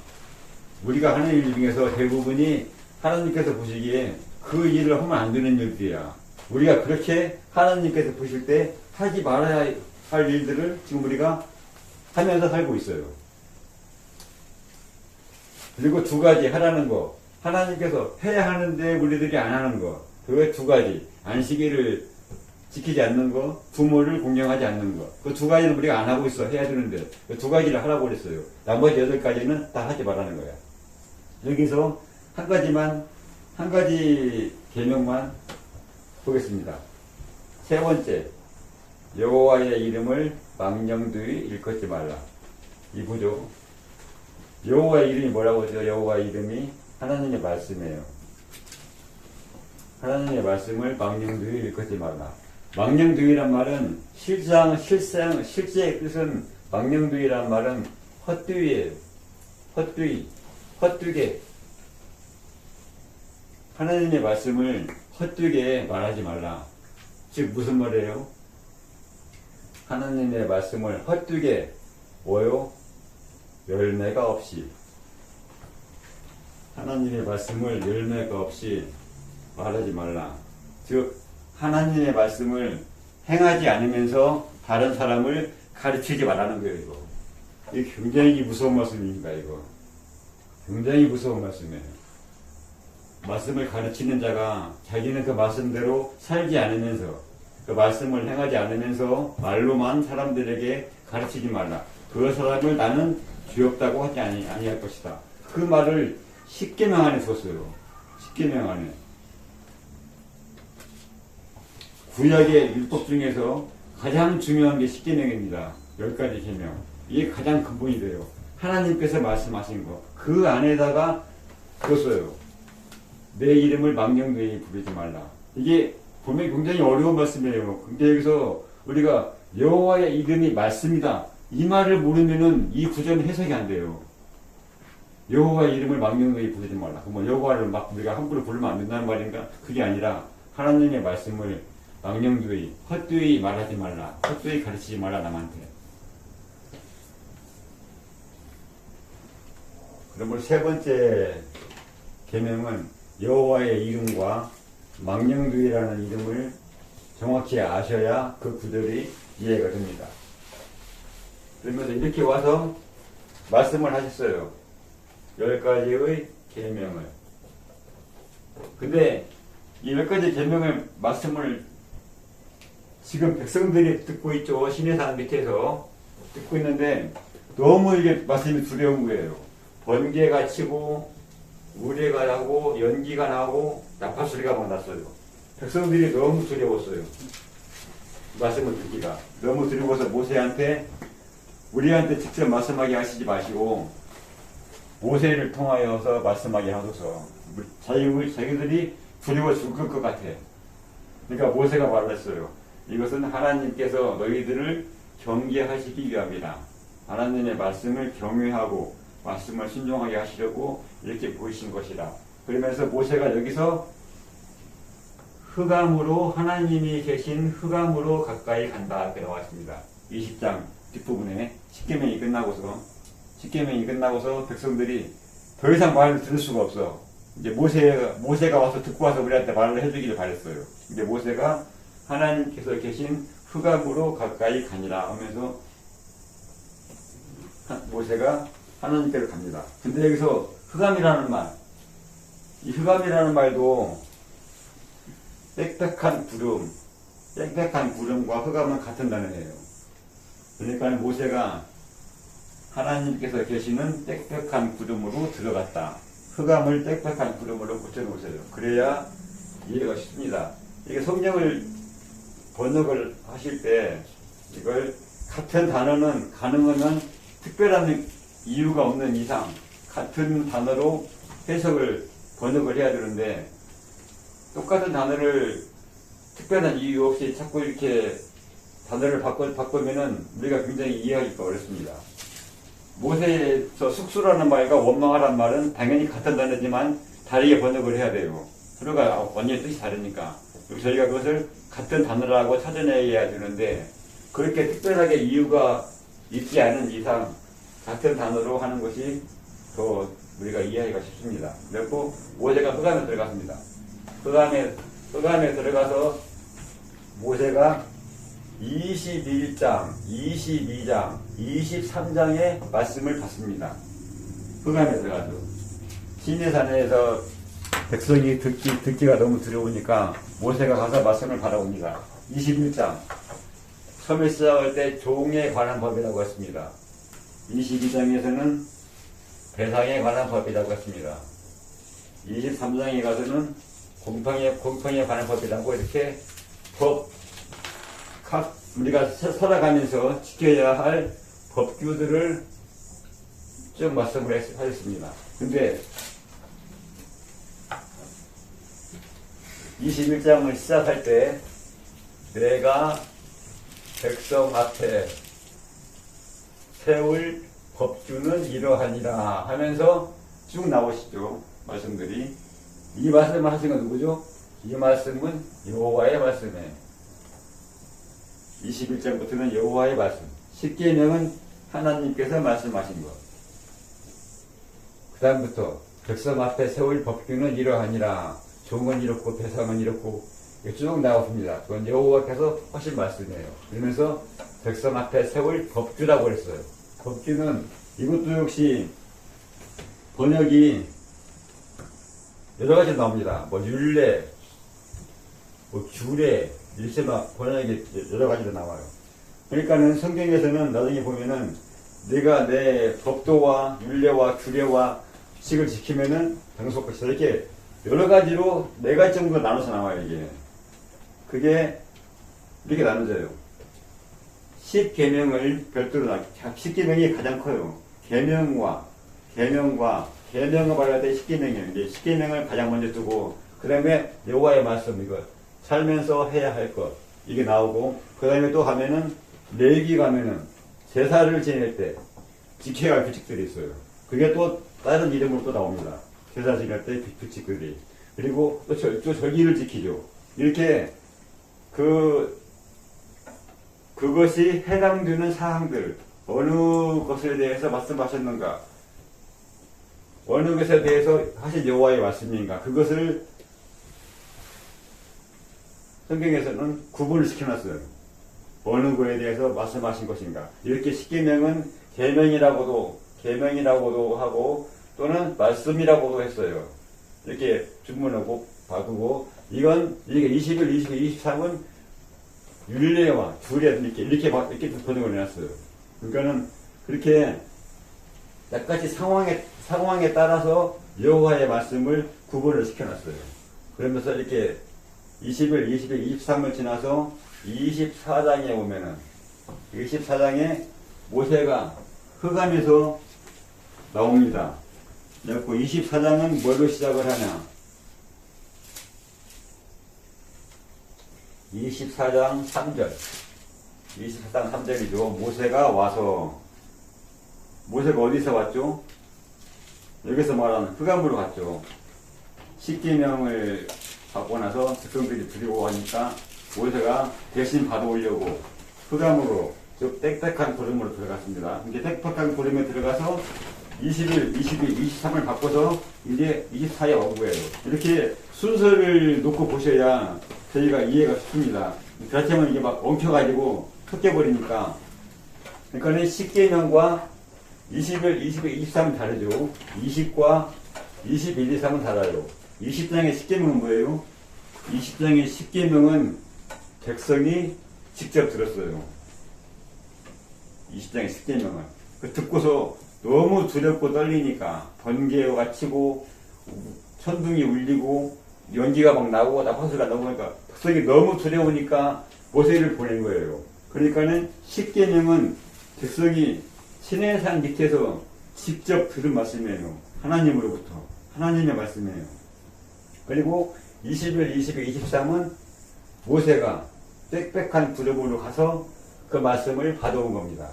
우리가 하는 일 중에서 대부분이 하나님께서 보시기에 그 일을 하면 안 되는 일들이야. 우리가 그렇게 하나님께서 보실 때 하지 말아야 할 일들을 지금 우리가 하면서 살고 있어요. 그리고 두 가지 하라는 거, 하나님께서 해야 하는데 우리들이 안 하는 거, 그 두 가지, 안식일을 지키지 않는 거, 부모를 공경하지 않는 거, 그 두 가지는 우리가 안 하고 있어. 해야 되는데 그 두 가지를 하라고 그랬어요. 나머지 8가지는 다 하지 말라는 거야. 여기서 한 가지 계명만 보겠습니다. 세 번째, 여호와의 이름을 망령되이 일컫지 말라. 이 구조. 여호와의 이름이 뭐라고 하죠? 여호와의 이름이 하나님의 말씀이에요. 하나님의 말씀을 망령되이 일컫지 말라. 망령되이란 말은 실제의 뜻은 망령되이란 말은 헛되이예요. 헛되게. 하나님의 말씀을 헛되게 말하지 말라. 즉 무슨 말이에요? 하나님의 말씀을 헛되게 뭐요? 열매가 없이. 하나님의 말씀을 열매가 없이 말하지 말라. 즉 하나님의 말씀을 행하지 않으면서 다른 사람을 가르치지 말라는 거예요. 이거 굉장히 무서운 말씀입니다. 이거 굉장히 무서운 말씀이에요. 말씀을 가르치는 자가 자기는 그 말씀대로 살지 않으면서 그 말씀을 행하지 않으면서 말로만 사람들에게 가르치지 말라. 그 사람을 나는 죄없다고 하지 아니할 것이다. 그 말을 십계명 안에 썼어요. 십계명 안에. 구약의 율법 중에서 가장 중요한 게 십계명입니다. 10가지 계명. 이게 가장 근본이 돼요. 하나님께서 말씀하신 거. 그 안에다가 그었어요. 내 이름을 망령되이 부르지 말라. 이게 보면 굉장히 어려운 말씀이에요. 근데 여기서 우리가 여호와의 이름이 말씀이다. 이 말을 모르면은 이 구절은 해석이 안 돼요. 여호와의 이름을 망령되이 부르지 말라. 그럼 여호와를 막 우리가 함부로 부르면 안 된다는 말인가? 그게 아니라 하나님의 말씀을 망령되이, 헛되이 말하지 말라. 헛되이 가르치지 말라 남한테. 그러면 세 번째 계명은 여호와의 이름과 망령되이라는 이름을 정확히 아셔야 그 구절이 이해가 됩니다. 그러면서 이렇게 와서 말씀을 하셨어요. 10가지의 계명을. 근데 이 10가지 계명의 말씀을 지금 백성들이 듣고 있죠. 시내산 밑에서 듣고 있는데 너무 이게 말씀이 두려운 거예요. 번개가 치고 우레가 나고 연기가 나고 나팔소리가 막 났어요. 백성들이 너무 두려웠어요. 말씀을 듣기가. 너무 두려워서 모세한테 우리한테 직접 말씀하게 하시지 마시고 모세를 통하여서 말씀하게 하소서. 자기들이 두려워 죽을 것 같아. 그러니까 모세가 말했어요. 이것은 하나님께서 너희들을 경계하시기 위함이라. 하나님의 말씀을 경외하고 말씀을 순종하게 하시려고 이렇게 보이신 것이라. 그러면서 모세가 여기서 흑암으로 하나님이 계신 흑암으로 가까이 간다 이렇게 나왔습니다. 20장 뒷부분에 십계명이 끝나고서 백성들이 더 이상 말을 들을 수가 없어. 이제 모세가 와서 듣고 와서 우리한테 말을 해주기를 바랬어요. 근데 모세가 하나님께서 계신 흑암으로 가까이 가니라 하면서 모세가 하나님께로 갑니다. 근데 여기서 흑암이라는 말, 이 흑암이라는 말도 빽빽한 구름과 흑암은 같은 단어예요. 그러니까 모세가 하나님께서 계시는 빽빽한 구름으로 들어갔다. 흑암을 빽빽한 구름으로 고쳐놓으세요. 그래야 이해가 쉽습니다. 이게 성경을 번역을 하실 때 이걸 같은 단어는 가능하면 특별한 이유가 없는 이상 같은 단어로 번역을 해야 되는데 똑같은 단어를 특별한 이유 없이 자꾸 이렇게 단어를 바꾸면은 우리가 굉장히 이해하기가 어렵습니다. 모세에서 숙수라는 말과 원망하라는 말은 당연히 같은 단어지만 다르게 번역을 해야 돼요. 서로가 완전히 뜻이 다르니까. 저희가 그것을 같은 단어라고 찾아내야 되는데 그렇게 특별하게 이유가 있지 않은 이상 같은 단어로 하는 것이 더 우리가 이해하기가 쉽습니다. 그리고 모세가 흑암에 들어갔습니다. 흑암에 들어가서 모세가 21장, 22장, 23장의 말씀을 받습니다. 흑암에 들어가서 시내산에서 백성이 듣기가 너무 두려우니까 모세가 가서 말씀을 받아옵니다. 21장 처음에 시작할 때 종에 관한 법이라고 했습니다. 22장에서는 배상에 관한 법이라고 했습니다. 23장에 가서는 공평에 관한 법이라고 이렇게 각 우리가 살아가면서 지켜야 할 법규들을 쭉 말씀을 하셨습니다. 근데 21장을 시작할 때 내가 백성 앞에 세울 법규는 이러하니라 하면서 쭉 나오시죠. 말씀들이. 이 말씀을 하신 건 누구죠? 이 말씀은 여호와의 말씀이에요. 21장부터는 여호와의 말씀. 십계명은 하나님께서 말씀하신 것. 그 다음부터 백성 앞에 세울 법규는 이러하니라. 종은 이렇고 배상은 이렇고 쭉 나왔습니다. 그건 여호와께서 하신 말씀이에요. 그러면서 백성 앞에 세울 법규라고 그랬어요. 법규는 이것도 역시 번역이 여러 가지 나옵니다. 뭐 율례, 뭐 규례 이렇게 막 번역이 여러 가지로 나와요. 그러니까는 성경에서는 나중에 보면은 내가 내 법도와 율례와 규례와 식을 지키면은 당속같이 이렇게 여러 가지로 네 가지 정도 나눠서 나와요. 이게 그게 이렇게 나눠져요. 10계명을 별도로 10계명이 가장 커요. 계명과 말할 때 10계명이에요. 이제 10계명을 가장 먼저 두고 그 다음에 여호와의 말씀 이거 살면서 해야 할 것 이게 나오고 그 다음에 또 가면은 레위기 가면은 제사를 지낼 때 지켜야 할 규칙들이 있어요. 그게 또 다른 이름으로 또 나옵니다. 제사 지낼 때 규칙들이. 그리고 또 절기를 지키죠. 이렇게 그것이 해당되는 사항들 어느 것에 대해서 말씀하셨는가, 어느 것에 대해서 하신 여호와의 말씀인가, 그것을 성경에서는 구분을 시켜놨어요. 어느 거에 대해서 말씀하신 것인가. 이렇게 십계명은 계명이라고도 하고 또는 말씀이라고도 했어요. 이렇게 주문하고 바꾸고 이게 21, 22, 23은 율례와 규례 이렇게 번역을 해놨어요. 그러니까는 그렇게 약간씩 상황에 따라서 여호와의 말씀을 구분을 시켜놨어요. 그러면서 이렇게 21, 22, 23을 지나서 24장에 오면은 24장에 모세가 흑암에서 나옵니다. 그래서 24장은 뭘로 시작을 하냐? 24장 3절. 24장 3절이죠. 모세가 와서, 모세가 어디서 왔죠? 여기서 말하는 흑암으로 갔죠. 십계명을 받고 나서 백성들이 두려워 하니까 모세가 대신 받아오려고 흑암으로, 즉 빽빽한 구름으로 들어갔습니다. 이게 빽빽한 구름에 들어가서 21, 22, 23을 바꿔서 이제 24에 온 거예요. 이렇게 순서를 놓고 보셔야 저희가 이해가 쉽습니다. 그렇지 않으면 이게 막 엉켜가지고 섞여버리니까. 그러니까 10계명과 21, 22, 23은 다르죠. 20과 21, 23은 달라요. 20장의 10계명은 뭐예요? 20장의 10계명은 백성이 직접 들었어요. 20장의 10계명은. 듣고서 너무 두렵고 떨리니까 번개가 치고 천둥이 울리고 연기가 막 나고 화수가 나오니까 백성이 너무 두려우니까 모세를 보낸 거예요. 그러니까는 10계명은 백성이 시내산 밑에서 직접 들은 말씀이에요. 하나님으로부터. 하나님의 말씀이에요. 그리고 21, 22, 23은 모세가 빽빽한 구름으로 가서 그 말씀을 받아온 겁니다.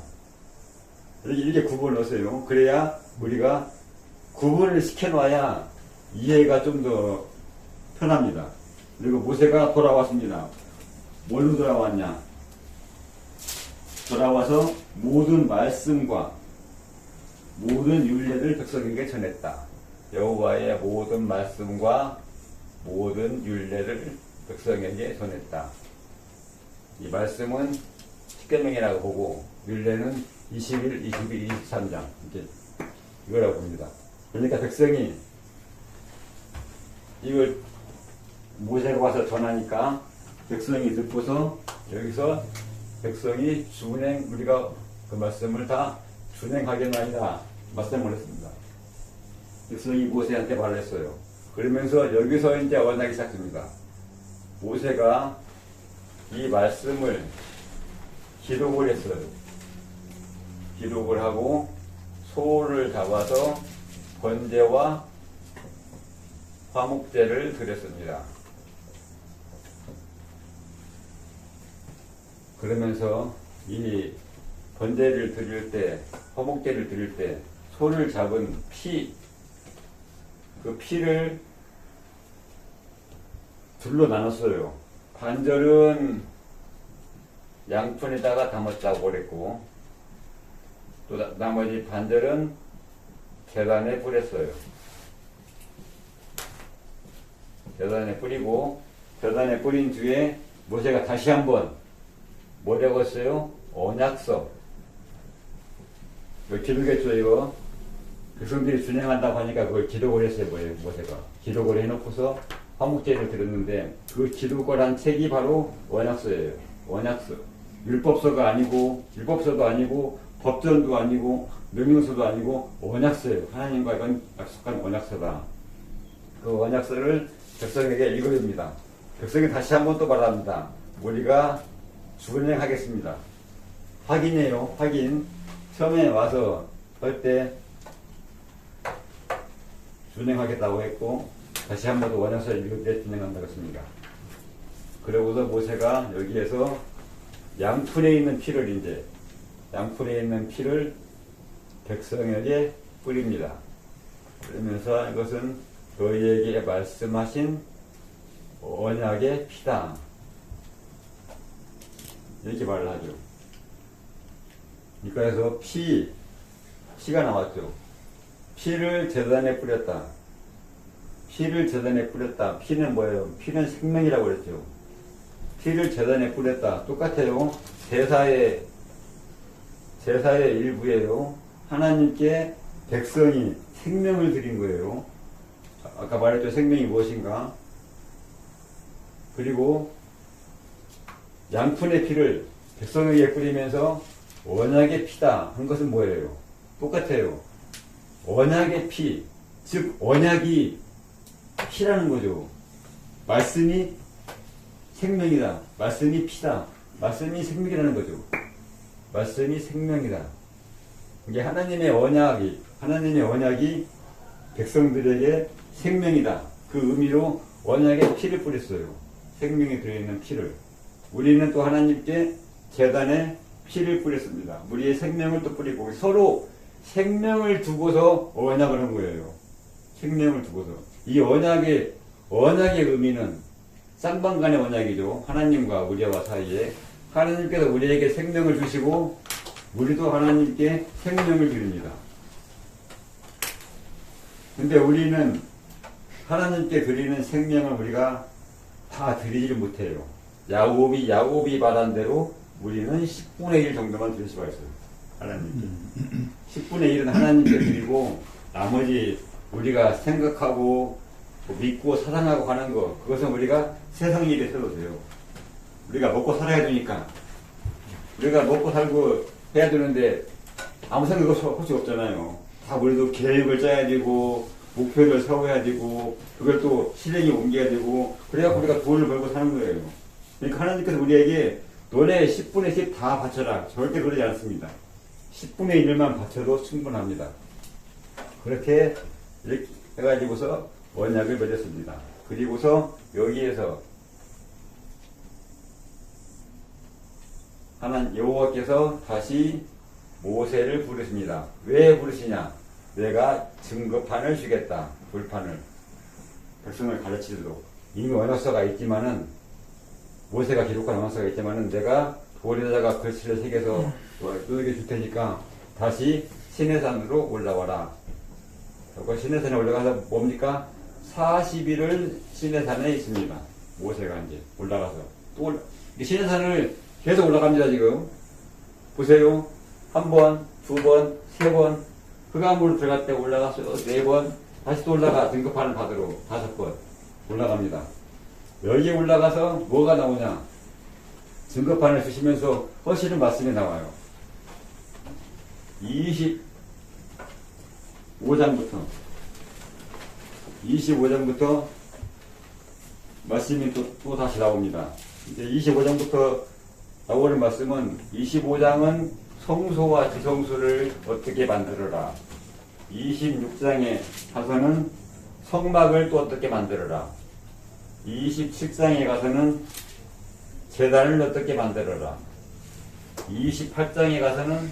이렇게 구분을 넣으세요. 그래야 우리가 구분을 시켜놔야 이해가 좀 더 편합니다. 그리고 모세가 돌아왔습니다. 뭘로 돌아왔냐? 돌아와서 모든 말씀과 모든 율례를 백성에게 전했다. 여호와의 모든 말씀과 모든 율례를 백성에게 전했다. 이 말씀은 십계명이라고 보고 율례는 21, 22, 23장 이거라고 봅니다. 그러니까 백성이 이걸 모세가 와서 전하니까 백성이 듣고서 여기서 백성이 우리가 그 말씀을 다 준행하겠나이다 말씀을 했습니다. 백성이 모세한테 말을 했어요. 그러면서 여기서 이제 언약이 시작됩니다. 모세가 이 말씀을 기록을 했어요. 기록을 하고 소를 잡아서 번제와 화목제를 드렸습니다. 그러면서 이 번제를 드릴 때, 화목제를 드릴 때 소를 잡은 피, 그 피를 둘로 나눴어요. 반절은 양푼에다가 담았다고 그랬고, 또 나머지 반절은 제단에 뿌렸어요. 제단에 뿌리고, 제단에 뿌린 뒤에 모세가 다시 한번 뭐라고 했어요? 언약서. 이거 기록했죠, 이거. 백성들이 준행한다고 하니까 그걸 기록을 했어요, 뭐예요, 모세가. 기록을 해놓고서 화목제를 드렸는데, 그 기록을 한 책이 바로 언약서예요. 언약서. 율법서가 아니고, 율법서도 아니고, 법전도 아니고, 명령서도 아니고, 언약서예요. 하나님과 약속한 언약서다. 그 언약서를 백성에게 읽어줍니다. 백성이 다시 한번 또 말합니다. 우리가 준행하겠습니다. 확인해요. 확인. 처음에 와서 할 때 준행하겠다고 했고, 다시 한번 더 원약서를 읽을 때 준행한다고 했습니다. 그러고서 모세가 여기에서 양푼에 있는 피를 양푼에 있는 피를 백성에게 뿌립니다. 그러면서 이것은 너희에게 말씀하신 언약의 피다. 이렇게 말을 하죠. 그러니까 피가 나왔죠. 피를 제단에 뿌렸다. 피를 제단에 뿌렸다. 피는 뭐예요? 피는 생명이라고 그랬죠. 피를 제단에 뿌렸다. 똑같아요. 제사의 일부예요. 하나님께 백성이 생명을 드린 거예요. 아까 말했죠. 생명이 무엇인가? 그리고 양푼의 피를 백성에게 뿌리면서 언약의 피다 한 것은 뭐예요? 똑같아요. 언약의 피, 즉 언약이 피라는 거죠. 말씀이 생명이다. 말씀이 피다. 말씀이 생명이라는 거죠. 말씀이 생명이다. 이게 하나님의 언약이 백성들에게 생명이다. 그 의미로 언약의 피를 뿌렸어요. 생명이 들어있는 피를. 우리는 또 하나님께 제단에 피를 뿌렸습니다. 우리의 생명을 또 뿌리고 서로 생명을 두고서 언약을 한 거예요. 생명을 두고서. 이 언약의 의미는 쌍방간의 언약이죠. 하나님과 우리와 사이에. 하나님께서 우리에게 생명을 주시고 우리도 하나님께 생명을 드립니다. 근데 우리는 하나님께 드리는 생명을 우리가 다 드리지 못해요. 야곱이 말한 대로 우리는 10분의 1 정도만 드릴 수가 있어요. 하나님께. 10분의 1은 하나님께 드리고 나머지 우리가 생각하고 믿고 사랑하고 하는 거, 그것은 우리가 세상 일에 써도 돼요. 우리가 먹고 살아야 되니까. 우리가 먹고 살고 해야 되는데 아무 생각 할 수 없잖아요. 다 우리도 계획을 짜야 되고 목표를 세워야 되고 그걸 또 실행에 옮겨야 되고 그래야 우리가 돈을 벌고 사는 거예요. 그러니까 하나님께서 우리에게 너네 10분의 10 다 바쳐라. 절대 그러지 않습니다. 10분의 1만 바쳐도 충분합니다. 그렇게 이렇게 해가지고서 언약을 맺었습니다. 그리고서 여기에서 하나님 여호와께서 다시 모세를 부르십니다. 왜 부르시냐? 내가 증거판을 주겠다. 불판을. 백성을 가르치도록. 이미 언약서가 있지만은 모세가 기록한 언약서가 있지만은 내가 돌에다가 글씨를 새겨서 너에게 줄 테니까 다시 시내산으로 올라와라. 그리고 시내산에 올라가서 뭡니까? 40일을 시내산에 있습니다. 모세가 이제 올라가서 또 시내산을 계속 올라갑니다. 지금 보세요. 한 번, 두 번, 세 번 흑암으로 들어갈 때 올라갔어요. 네 번 다시 또 올라가 등급판을 받으러 5번 올라갑니다. 여기 올라가서 뭐가 나오냐? 증거판을 주시면서 허시는 말씀이 나와요. 25장부터 말씀이 또 다시 나옵니다. 이제 25장부터 나오는 말씀은 25장은 성소와 지성소를 어떻게 만들어라. 26장에 가서는 성막을 또 어떻게 만들어라. 27장에 가서는 제단을 어떻게 만들어라. 28장에 가서는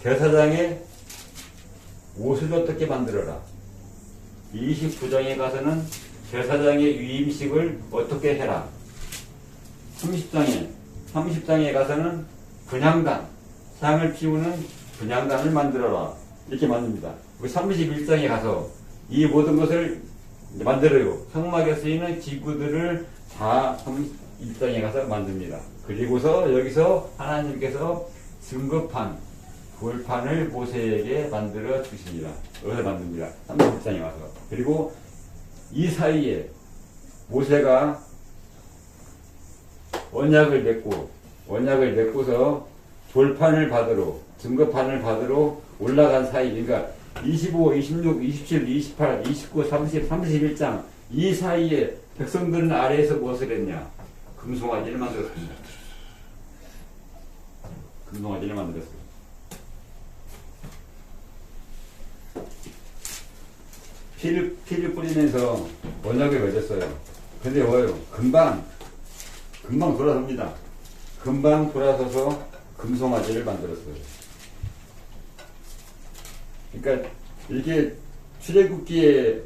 제사장의 옷을 어떻게 만들어라. 29장에 가서는 제사장의 위임식을 어떻게 해라. 30장에 가서는 분향단, 향을 피우는 분향단을 만들어라. 이렇게 만듭니다. 31장에 가서 이 모든 것을 만들어요. 성막에 쓰이는 기구들을 다 31장에 가서 만듭니다. 그리고서 여기서 하나님께서 증거판, 돌판을 모세에게 만들어 주십니다. 여기서 만듭니다. 31장에 와서. 그리고 이 사이에 모세가 언약을 맺고서 돌판을 받으러, 증거판을 받으러 올라간 사이, 그러니까 25, 26, 27, 28, 29, 30, 31장 이 사이에 백성들은 아래에서 무엇을 했냐? 금송아지를 만들었습니다. 금송아지를 만들었어요. 피를 뿌리면서 언약을 맺었어요. 근데 뭐예요? 금방 돌아섭니다. 금방 돌아서서 금송아지를 만들었어요. 그러니까 이렇게 출애굽기의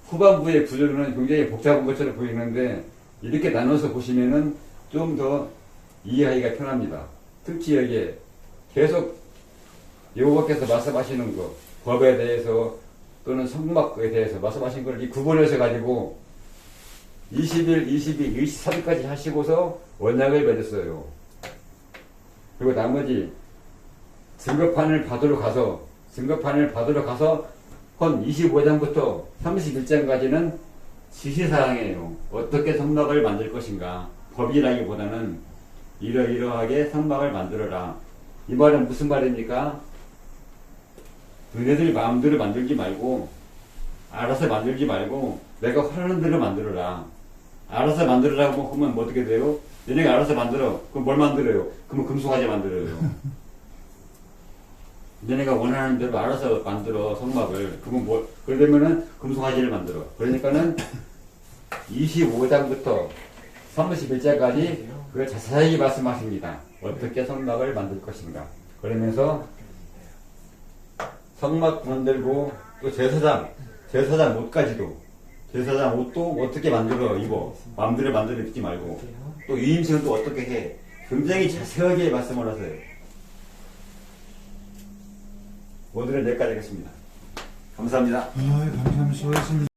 후반부의 구조는 굉장히 복잡한 것처럼 보이는데 이렇게 나눠서 보시면은 좀 더 이해하기가 편합니다. 특히 여기에 계속 여호와께서 말씀하시는 것, 법에 대해서 또는 성막에 대해서 말씀하신 걸 이 구분해서 가지고 20일, 22, 23일까지 하시고서 언약을 맺었어요. 그리고 나머지 증거판을 받으러 가서 한 25장부터 31장까지는 지시사항이에요. 어떻게 성막을 만들 것인가. 법이라기보다는 이러이러하게 성막을 만들어라. 이 말은 무슨 말입니까? 너네들 마음대로 만들지 말고 알아서 만들지 말고 내가 하는 대로 만들어라. 알아서 만들으라고 하면 뭐 어떻게 돼요? 너네가 알아서 만들어. 그럼 뭘 만들어요? 그러면 금송아지 만들어요. 너네가 원하는 대로 알아서 만들어 성막을. 그러면 뭐 그러면은 금송아지를 만들어. 그러니까는 25장부터 31장까지 그걸 자세히 말씀하십니다. 어떻게 성막을 만들 것인가. 그러면서 성막 만들고 또 제사장 옷까지도 제사장 옷도 어떻게 만들어 입어. 마음대로 만들어 입지 말고 또 위임식은 또 어떻게 해. 굉장히 자세하게 말씀을 하세요. 오늘은 여기까지 하겠습니다. 감사합니다. 감사합니다. 수고하셨습니다.